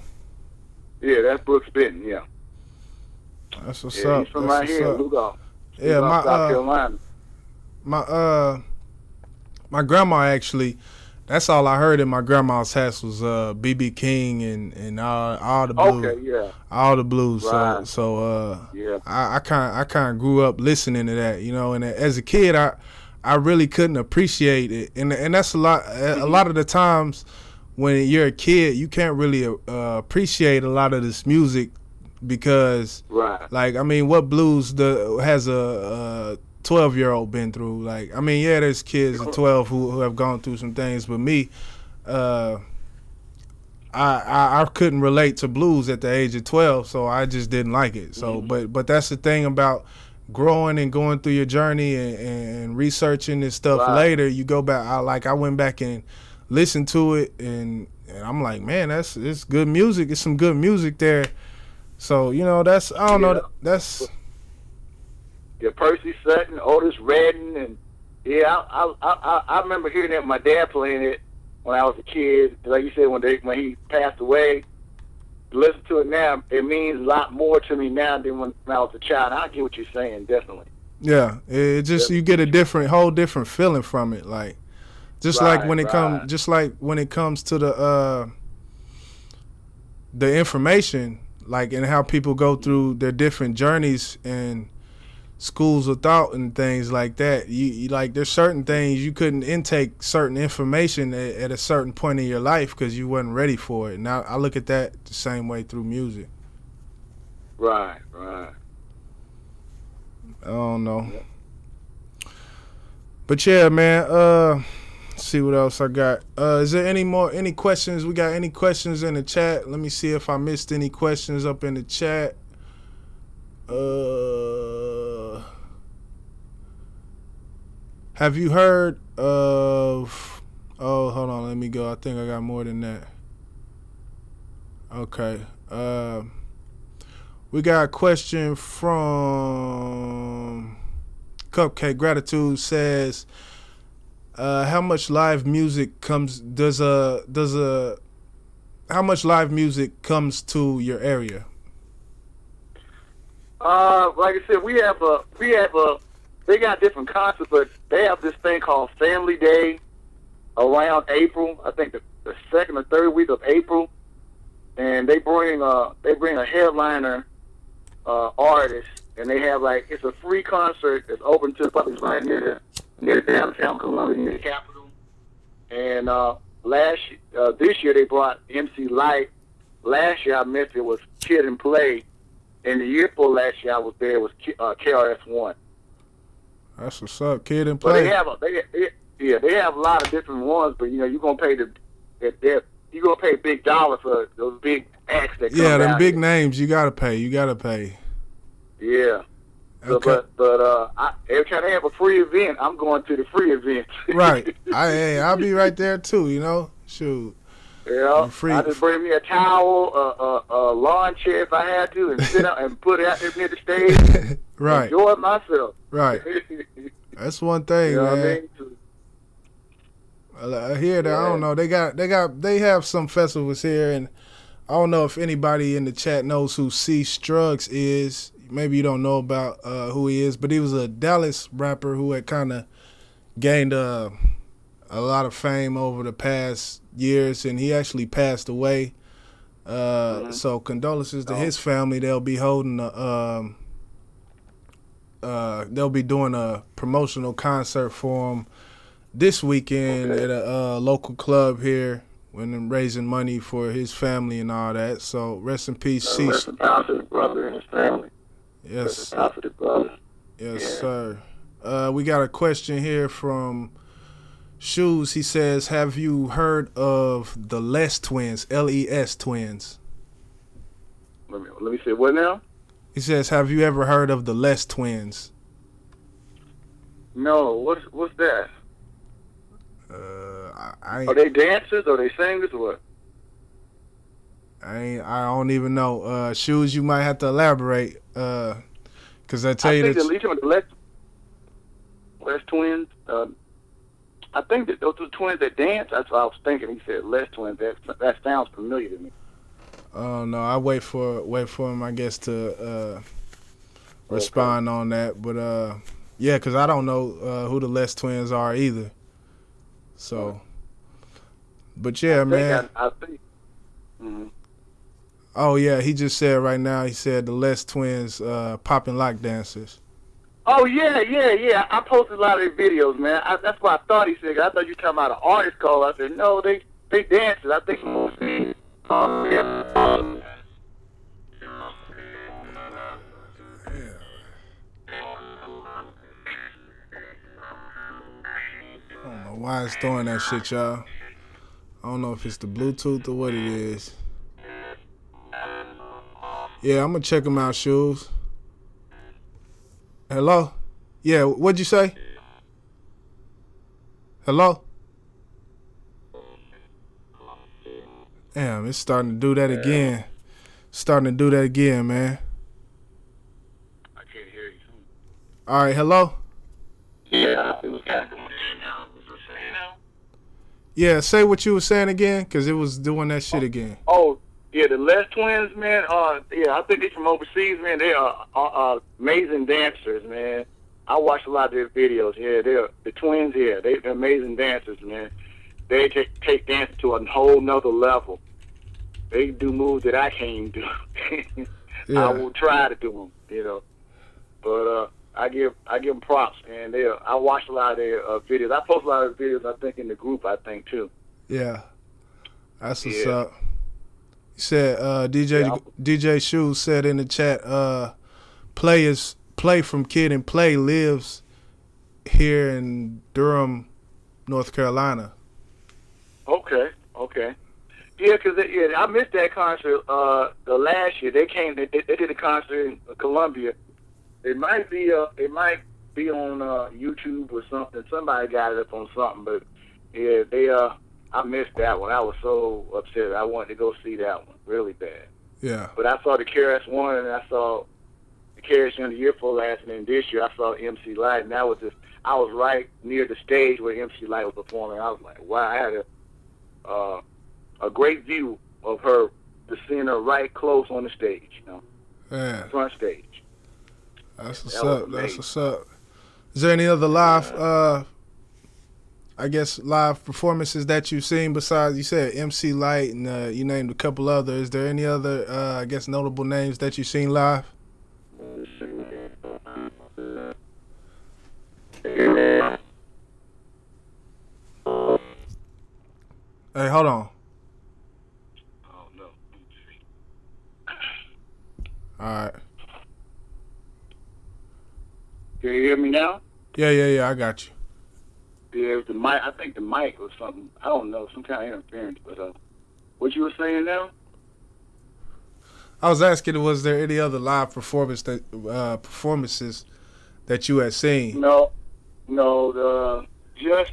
Yeah, that's Brooks Benton. Yeah, That's what's yeah, up. he's from That's right what's here, up. Lugol. Yeah, South Carolina. My grandma actually, that's all I heard in my grandma's house was BB King and all the blues. Okay, yeah, All the blues. Right. So yeah, I kind of grew up listening to that, you know, and as a kid I really couldn't appreciate it. And that's a lot of the times when you're a kid, you can't really appreciate a lot of this music because right. like, I mean, what blues has a 12-year-old been through? Like, I mean, yeah, there's kids at 12 who have gone through some things, but me, I couldn't relate to blues at the age of 12, so I just didn't like it. So, but that's the thing about growing and going through your journey and researching this stuff Right. later. You go back, I went back and listened to it, and I'm like, man, it's good music. It's some good music there. So, you know, that's, I don't know, that's... Yeah, Percy Sutton, Otis Redding, and yeah, I remember hearing that my dad playing it when I was a kid. Like you said, when he passed away, to listen to it now, it means a lot more to me now than when I was a child. I get what you're saying, definitely. Yeah, it just, you get a whole different feeling from it. Like, just Right, like when it right. comes to the information, like, and how people go through their different journeys and schools of thought and things like that. You like, there's certain things you couldn't intake certain information at a certain point in your life because you wasn't ready for it. Now I look at that the same way through music. Right. I don't know. But yeah, man, let's see what else I got. Is there any questions? We got any questions in the chat? Let me see if I missed any questions up in the chat. Have you heard of, hold on, let me go. I think I got more than that. Okay. We got a question from Cupcake Gratitude. Says, how much live music comes to your area? Like I said, they got different concerts, but they have this thing called Family Day around April. I think the second or third week of April, and they bring a headliner artist, and they have, like, it's a free concert that's open to the public right near downtown Columbia, near the Capitol. And this year they brought MC Light. Last year I missed it was Kid and Play, and the year before last year I was there was KRS-One. That's what's up, Kid and But Play. they have a lot of different ones, but you know you're gonna pay big dollar for those big acts that come Yeah, them out big here. names, you gotta pay. Yeah. Okay. But every time they have a free event, I'm going to the free event. Right. I'll be right there too, you know? Shoot. Yeah. Free. I just bring me a towel, a lawn chair if I had to, and sit out and put it out there near the stage. Right. Enjoy it myself. Right. That's one thing, You know what I man. mean? I hear that. I don't know. They have some festivals here, and I don't know if anybody in the chat knows who C Struggs is. Maybe you don't know about who he is, but he was a Dallas rapper who had kind of gained a lot of fame over the past years, and he actually passed away. So condolences to his family. They'll be holding they'll be doing a promotional concert for him this weekend at a local club here, when they're raising money for his family and all that. So rest in peace, C. Rest in power to the brother and his family. Yes, Rest in power to the brother. yes, Yeah. sir. We got a question here from Shoes. He says, "Have you heard of the Les Twins? LES Twins?" Let me say what now? He says, "Have you ever heard of the Les Twins?" No, what's that? I Are they dancers? Are they singers? Or what? I don't even know. Shoes, you might have to elaborate. Cause I tell you think that. the Les Twins. I think that those two twins that dance. That's what I was thinking. He said Les twins. That sounds familiar to me. Oh no, I wait for him, I guess, to respond on that. But yeah, because I don't know who the Les twins are either. So, but yeah, man. I think. Mm-hmm. Oh yeah, he just said right now. He said the Les twins, popping lock dancers. Oh yeah. I posted a lot of their videos, man. That's what I thought he said. I thought you were talking about an artist call. I said no, they dancers. I think. Yeah. I don't know why it's doing that shit, y'all. I don't know if it's the Bluetooth or what it is. Yeah, I'm gonna check them out, Shoes. Hello? Yeah, what'd you say? Hello? Damn, it's starting to do that again. Man. I can't hear you. All right, hello? Yeah, it was kind of going in now. Was it saying now? Yeah, say what you were saying again, because it was doing that shit again. Oh, yeah, the Les twins, man. Yeah, I think they're from overseas, man. They are amazing dancers, man. I watch a lot of their videos. Yeah, they're the twins. Yeah, they're amazing dancers, man. They take dance to a whole nother level. They do moves that I can't do. Yeah. I will try to do them, you know. But I give them props, man. I watch a lot of their videos. I post a lot of videos. I think in the group. I think too. Yeah, that's what's up. He said DJ Shoes said in the chat, Play from Kid and Play lives here in Durham, North Carolina. Okay. Yeah, because I missed that concert the last year. They did a concert in Columbia. It might be on YouTube or something. Somebody got it up on something, but yeah, I missed that one. I was so upset. I wanted to go see that one really bad. Yeah. But I saw the KRS One and I saw the KRS One the year before last, and then this year I saw MC Light, and I was right near the stage where MC Light was performing. I was like, wow, I had a great view of her, to seeing her right close on the stage, you know, front stage. That's what's up. That's what's up. Is there any other live, live performances that you've seen besides, you said MC Light and you named a couple others? Is there any other, notable names that you've seen live? Hey, hold on. Oh, no. All right. Can you hear me now? Yeah, I got you. Yeah, it was the mic. I think the mic was something. I don't know, some kind of interference. But what you were saying now? I was asking, was there any other live performances that you had seen? No, just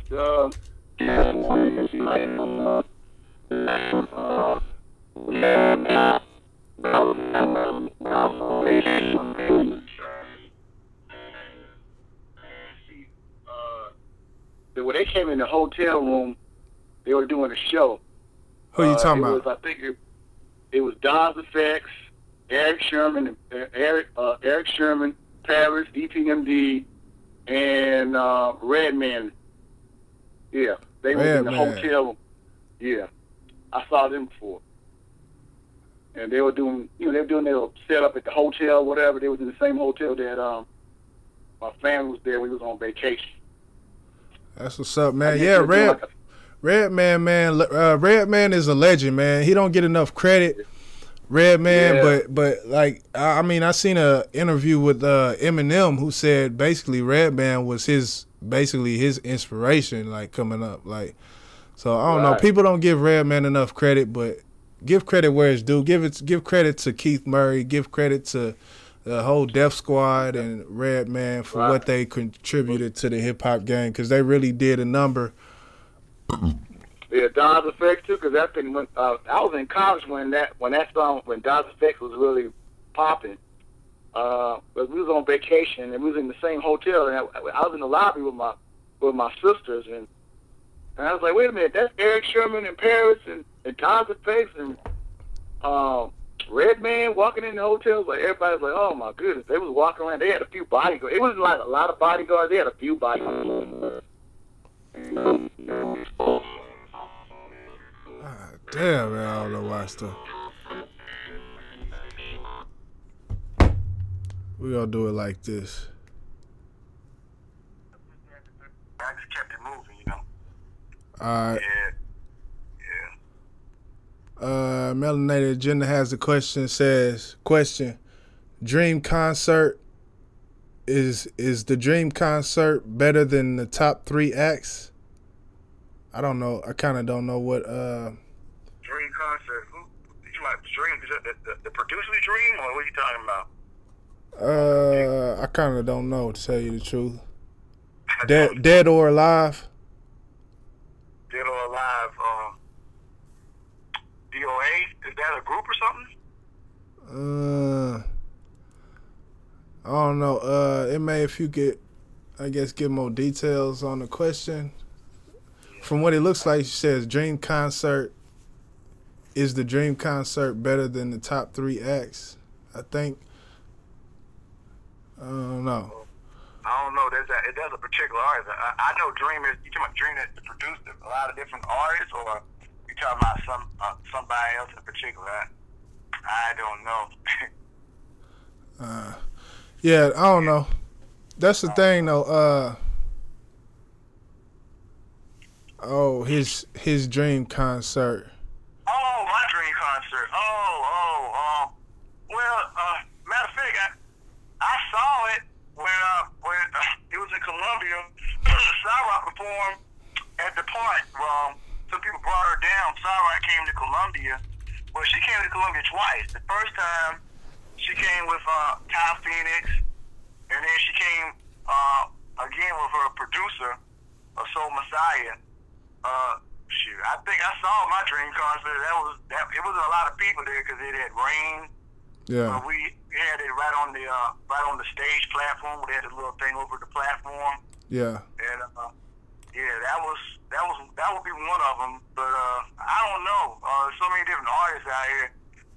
when they came in the hotel room, they were doing a show. Who are you talking about? I think it was Dawes Effects, Eric Sherman, Paris, EPMD, and Redman. Yeah, they were in the hotel room. Yeah, I saw them before. And they were doing, their setup at the hotel, whatever. They was in the same hotel that my family was there. We was on vacation. That's what's up, man. Yeah, Redman, man. Redman is a legend, man. He don't get enough credit, Redman. But like, I seen a interview with Eminem, who said basically Redman was his inspiration, like coming up, like. So I don't know. People don't give Redman enough credit, but give credit where it's due. Give credit to Keith Murray. Give credit to the whole Def Squad and Redman for what they contributed to the hip hop game, because they really did a number. Yeah, Dawes Effects too, because that thing when I was in college when Dawes Effects was really popping. But we was on vacation and we was in the same hotel, and I was in the lobby with my sisters, and And I was like, wait a minute, that's Eric Sherman in Paris and Tom's Face and Redman walking in the hotels. Like, everybody's like, oh my goodness. They was walking around. They had a few bodyguards. It wasn't like a lot of bodyguards. They had a few bodyguards. Damn, man, I don't know why stuff. We gonna do it like this. I just kept it moving, you know. Alright. Yeah. Melanated Agenda has a question. Says, question: Dream concert is the Dream concert better than the top 3 acts? I don't know. I kind of don't know what. Dream concert. Who? You talking about Dream? Is that the producer's Dream, or what are you talking about? I kind of don't know, to tell you the truth. Dead or Alive? Dead or Alive. DOA? Is that a group or something? I don't know. It may, if you get, I guess, give more details on the question. From what it looks like, she says, Dream concert. Is the Dream concert better than the top 3 acts? I think. I don't know. I don't know. There's a particular artist. I know Dream is. You talking about Dream that produced a lot of different artists, or you talking about somebody else in particular? I don't know. Yeah, I don't know. That's the thing, though. His Dream concert. Oh, my Dream concert. Well, matter of fact, I saw it when it was in Columbia. Sarah performed at the park. Some people brought her down. Sarah came to Columbia. Well, she came to Columbia twice. The first time, she came with Kyle Phoenix, and then she came again with her producer, Soul Messiah. Shoot, I think I saw my Dream concert. It was a lot of people there because it had rained. Yeah. We had it right on the stage platform. We had a little thing over the platform. Yeah. And that would be one of them. But I don't know. So many different artists out here.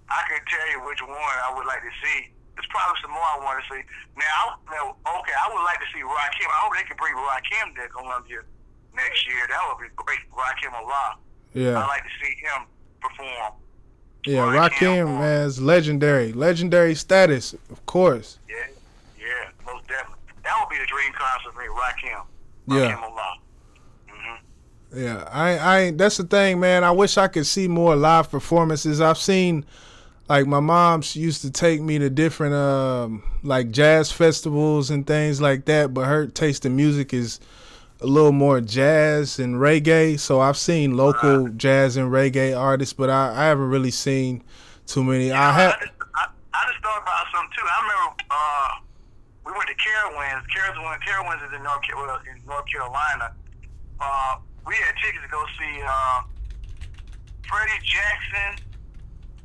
I can tell you which one I would like to see. There's probably some more I want to see. Now, I would like to see Rakim. I hope they can bring Rakim to Columbia next year. That would be great. Rakim Allah. Yeah. I'd like to see him perform. Yeah, Rakim, man, is legendary. Legendary status, of course. Yeah, most definitely. That would be the Dream concert for me, Rakim. Yeah. Rakim Allah. Yeah, I that's the thing, man. I wish I could see more live performances. I've seen, like, my mom used to take me to different like jazz festivals and things like that, but her taste in music is a little more jazz and reggae. So I've seen local jazz and reggae artists, but I haven't really seen too many. I just thought about something too. I remember we went to Carowinds. Carowinds is in North Carolina. We had tickets to go see Freddie Jackson,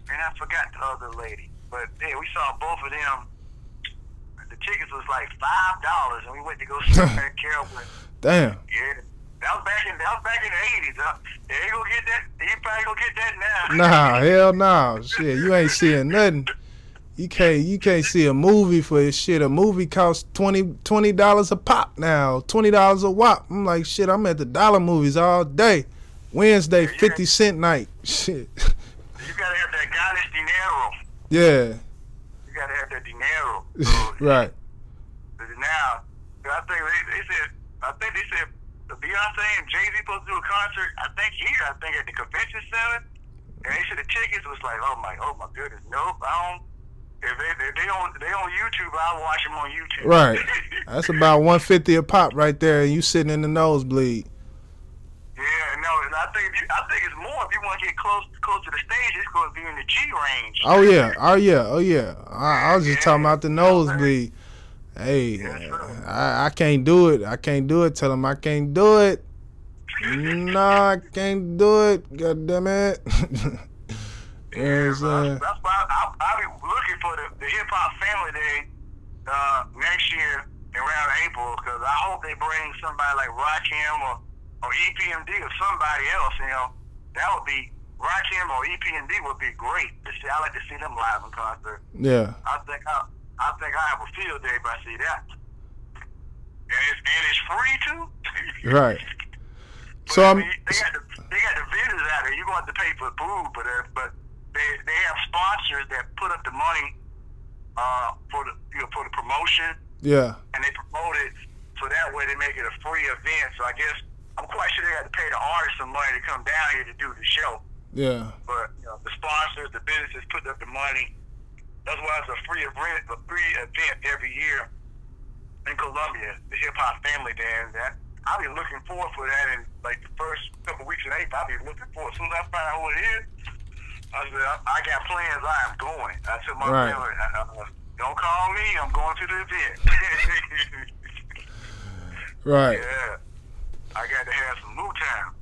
and I forgot the other lady. But yeah, we saw both of them. The tickets was like $5, and we went to go see them at Carowinds. Damn. Yeah, that was back in the '80s. They ain't gonna get that. He probably gonna get that now. Nah, hell no. Shit, you ain't seeing nothing. You can't see a movie for this shit. A movie costs $20 a pop now, $20 a wop. I'm like, shit, I'm at the dollar movies all day. Wednesday, 50 cent night. Shit. You gotta have that goddess dinero. Yeah. You gotta have that dinero. So, right. Now, I think they said Beyonce and Jay-Z supposed to do a concert. I think at the convention center. And they said the tickets was like, oh my goodness, nope, I don't. If they on YouTube, I'll watch them on YouTube. Right. That's about $150 a pop right there, and you sitting in the nosebleed. Yeah, no, and I think it's more if you want to get close to the stage. It's going to be in the G range. Oh yeah. I was just talking about the nosebleed. Hey, I can't do it. Tell them I can't do it. No, I can't do it. God damn it. That's why I'll be looking for the Hip Hop Family Day next year around April, because I hope they bring somebody like Rakim or or EPMD or somebody else, you know, that would be Rakim or EPMD would be great to see. I like to see them live in concert. Yeah. I think I have a field day if I see that. And it's free too. Right. But So I I'm. mean, they got the vendors out there. You going to have to pay for food, but they have sponsors that put up the money for the promotion. Yeah. And they promote it so that way they make it a free event. So I guess I'm quite sure they got to pay the artists some money to come down here to do the show. Yeah. But you know, the sponsors, the businesses put up the money. That's why it's a free event every year in Columbia, the Hip Hop Family Day. And that I'll be looking forward for that in like the first couple weeks in April. I'll be looking forward. As soon as I find out who it is, I said I got plans. I am going. I told my family, don't call me. I'm going to the event. Right. Yeah. I got to have some mood time.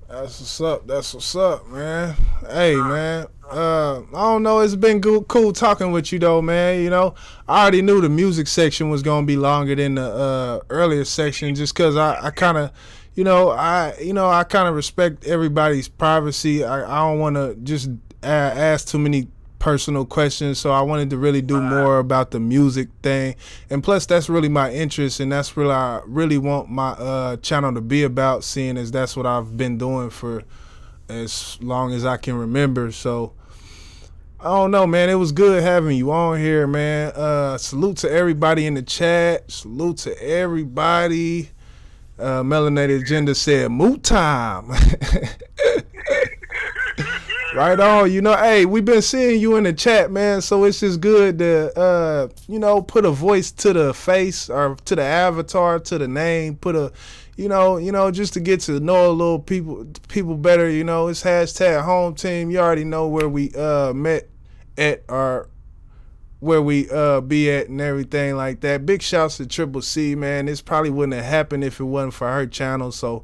That's what's up. That's what's up, man. Hey, man. I don't know. It's been cool talking with you, though, man. You know, I already knew the music section was gonna be longer than the earlier section, just cause I kind of, I kind of respect everybody's privacy. I don't want to just ask too many personal questions, so I wanted to really do more about the music thing, and plus that's really my interest, and that's really I really want my channel to be about, seeing as that's what I've been doing for as long as I can remember. So I don't know, man, it was good having you on here, man. Salute to everybody in the chat, salute to everybody. Melanated Agenda said moot time. Right on. You know, hey, we've been seeing you in the chat, man, so it's just good to, put a voice to the face or to the avatar, to the name, put a, just to get to know a little people better. You know, it's hashtag home team. You already know where we met at or where we be at and everything like that. Big shouts to Triple C, man. This probably wouldn't have happened if it wasn't for her channel, so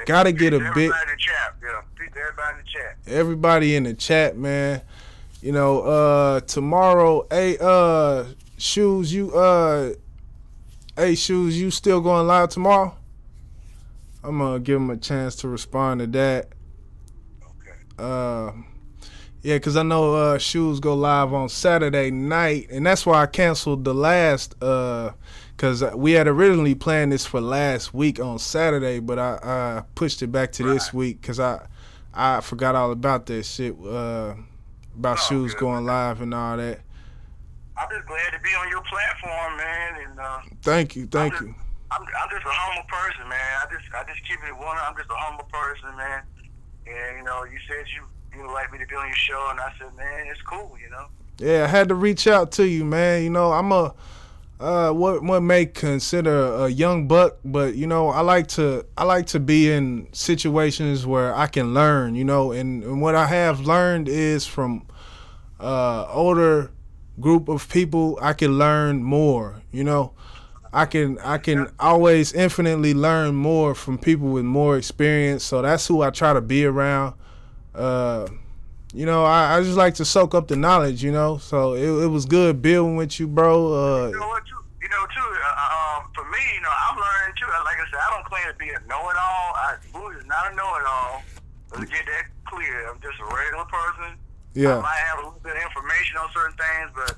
gotta get a bit. Everybody in the chat, yeah. Everybody in the chat. Everybody in the chat, man. You know, tomorrow, Shoes, you still going live tomorrow? I'm gonna give him a chance to respond to that. Okay. Yeah, because I know Shoes go live on Saturday night, and that's why I canceled the last, because we had originally planned this for last week on Saturday, but I pushed it back to this week because I forgot all about that shit, about Shoes going live and all that. I'm just glad to be on your platform, man. And thank you. I'm just a humble person, man. I just keep it one. I'm just a humble person, man. And you said you would like me to be on your show, and I said, man, it's cool, Yeah, I had to reach out to you, man. I'm a what may consider a young buck, but I like to be in situations where I can learn, and what I have learned is from older group of people. I can learn more, I can always infinitely learn more from people with more experience, so that's who I try to be around. I just like to soak up the knowledge, so it was good building with you, bro. For me, I'm learning too. Like I said, I don't claim to be a know-it-all. Boo is not a know-it-all. Let's get that clear. I'm just a regular person. Yeah. I might have a little bit of information on certain things, but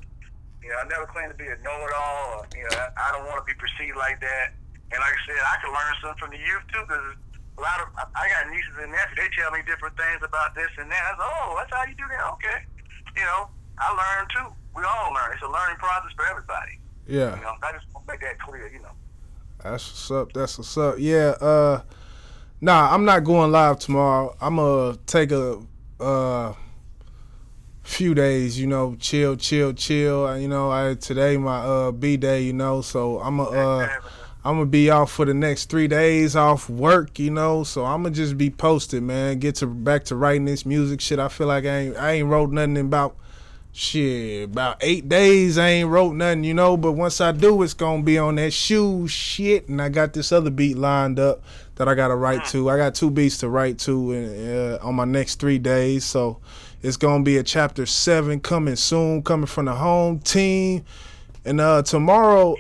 I never claim to be a know-it-all. I don't want to be perceived like that. And like I said, I can learn something from the youth too, because I got nieces and nephews. They tell me different things about this and that. I say, oh, that's how you do that. Okay. I learn too. We all learn. It's a learning process for everybody. Yeah. I just want to make that clear. That's what's up. That's what's up. Yeah. Nah, I'm not going live tomorrow. I'm gonna take a few days. Chill. Today my B day. So I'm gonna be off for the next 3 days off work, so I'm gonna just be posted, man. Get back to writing this music shit. I feel like I ain't wrote nothing in about 8 days. I ain't wrote nothing, but once I do, it's gonna be on that shoe shit, and I got this other beat lined up that I gotta write to. I got 2 beats to write to on my next 3 days, so it's gonna be a chapter 7 coming soon, coming from the home team. And tomorrow,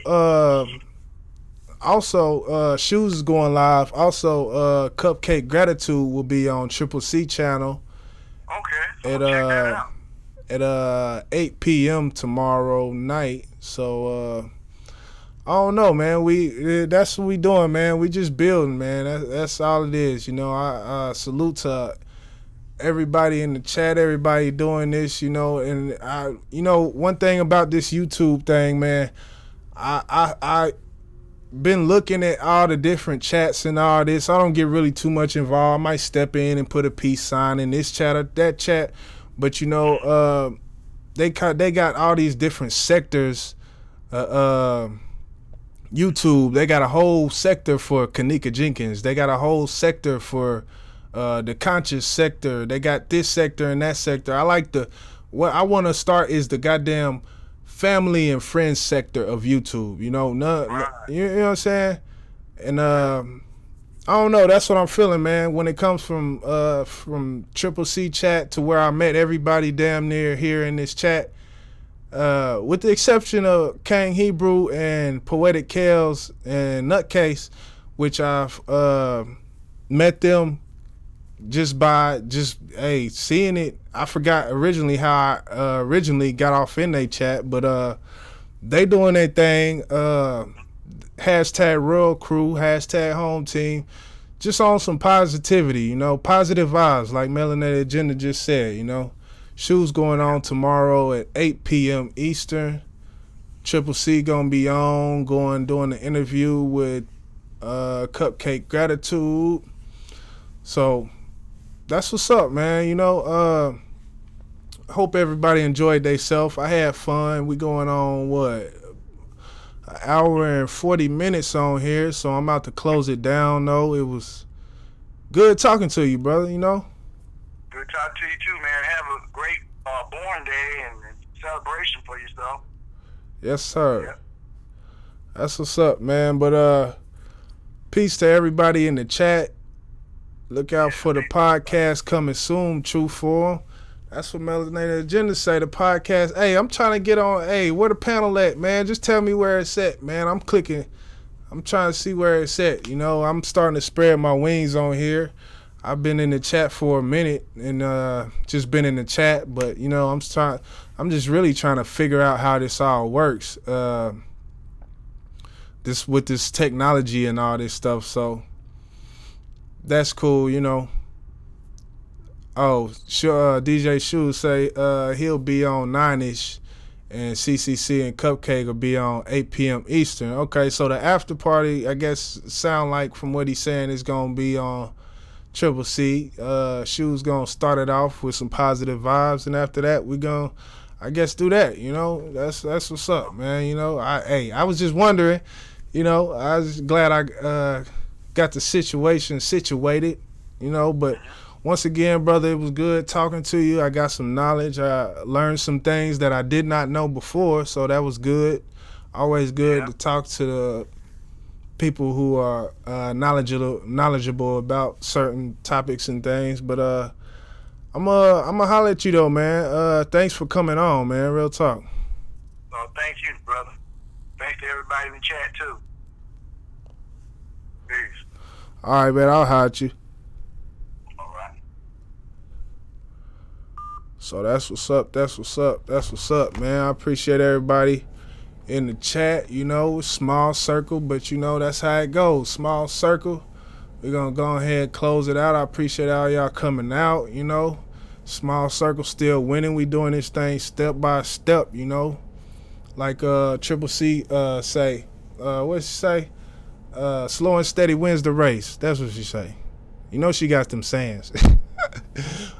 Also, Shoes is going live. Also, Cupcake Gratitude will be on Triple C channel. Okay. At Check that out. at 8 p.m. tomorrow night. So I don't know, man. That's what we doing, man. We just building, man. That's all it is. You know, I salute to everybody in the chat, everybody doing this, you know, and one thing about this YouTube thing, man, I been looking at all the different chats and all this. I don't get really too much involved. I might step in and put a peace sign in this chat or that chat, but you know, they got all these different sectors. YouTube, they got a whole sector for Kanika Jenkins. They got a whole sector for the conscious sector. They got this sector and that sector. What I want to start is the goddamn family and friends sector of YouTube. You know, you know what I'm saying? And I don't know. That's what I'm feeling, man. When it comes from Triple C chat to where I met everybody damn near here in this chat, with the exception of King Hebrew and Poetic Kales and Nutcase, which I've met them just seeing it. I forgot originally how I originally got off in their chat, but they doing their thing. Hashtag Rural Crew, hashtag Home Team, just on some positivity, you know, positive vibes, like Melanated Agenda just said, you know. Shoes going on tomorrow at 8 p.m. Eastern. Triple C gonna be on, doing the interview with Cupcake Gratitude. So that's what's up, man. You know, hope everybody enjoyed themselves. I had fun. We going on an hour and 40 minutes on here, so I'm about to close it down. Though it was good talking to you, brother. You know. Good talk to you too, man. Have a great born day and celebration for yourself. Yes, sir. Yeah. That's what's up, man. But peace to everybody in the chat. Look out for the podcast coming soon, True Form. That's what Melanated Agenda say, the podcast. Hey, I'm trying to get on. Hey, where the panel at, man? Just tell me where it's at, man. I'm clicking. I'm trying to see where it's at. You know, I'm starting to spread my wings on here. I've been in the chat for a minute and just been in the chat, but you know, I'm just really trying to figure out how this all works. This with this technology and all this stuff, so that's cool, you know. Oh, sure. DJ Shoes say he'll be on 9ish, and CCC and Cupcake will be on 8 p.m. Eastern. Okay, so the after party, I guess, sound like from what he's saying, is gonna be on Triple C. Shoes gonna start it off with some positive vibes, and after that we gonna, I guess, do that. You know, that's what's up, man. You know, I was just wondering. You know, I was glad I got the situation situated. You know, but once again, brother, it was good talking to you. I got some knowledge. I learned some things that I did not know before, so that was good. Always good to talk to the people who are knowledgeable about certain topics and things. But I'm gonna holler at you though, man. Thanks for coming on, man. Real talk. Well, thank you, brother. Thanks to everybody in the chat too. Peace. All right, man. I'll holler at you. All right. So that's what's up. That's what's up. That's what's up, man. I appreciate everybody in the chat. You know, small circle, but you know that's how it goes. Small circle. We're gonna go ahead and close it out. I appreciate all y'all coming out. You know, small circle still winning. We doing this thing step by step. You know, like Triple C say. What she say? Slow and steady wins the race. That's what she say. You know she got them sayings.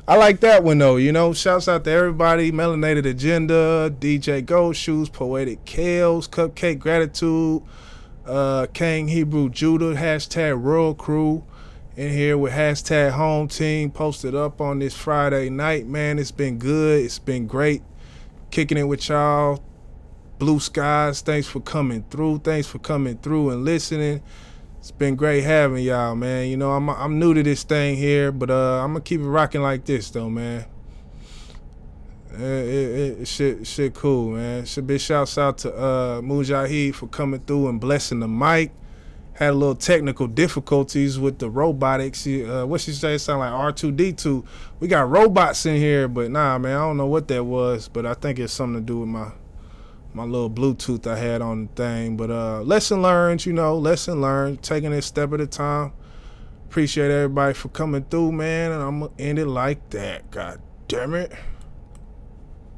I like that one though. You know, shouts out to everybody. Melanated Agenda, DJ Gold Shoes, Poetic Kales, Cupcake Gratitude, King Hebrew Judah, hashtag Rural Crew in here with hashtag Home Team posted up on this Friday night. Man, it's been good. It's been great kicking it with y'all. Blue skies, thanks for coming through. Thanks for coming through and listening. It's been great having y'all, man. You know, I'm new to this thing here, but I'm gonna keep it rocking like this though, man. Shit cool, man. Big shouts out to Mujaahid for coming through and blessing the mic. had a little technical difficulties with the robotics. What she say? It sound like R2D2. We got robots in here, but nah, man, I don't know what that was. But I think it's something to do with my little Bluetooth I had on the thing. But lesson learned, you know, lesson learned. Taking it a step at a time. Appreciate everybody for coming through, man. And I'm gonna end it like that. God damn it.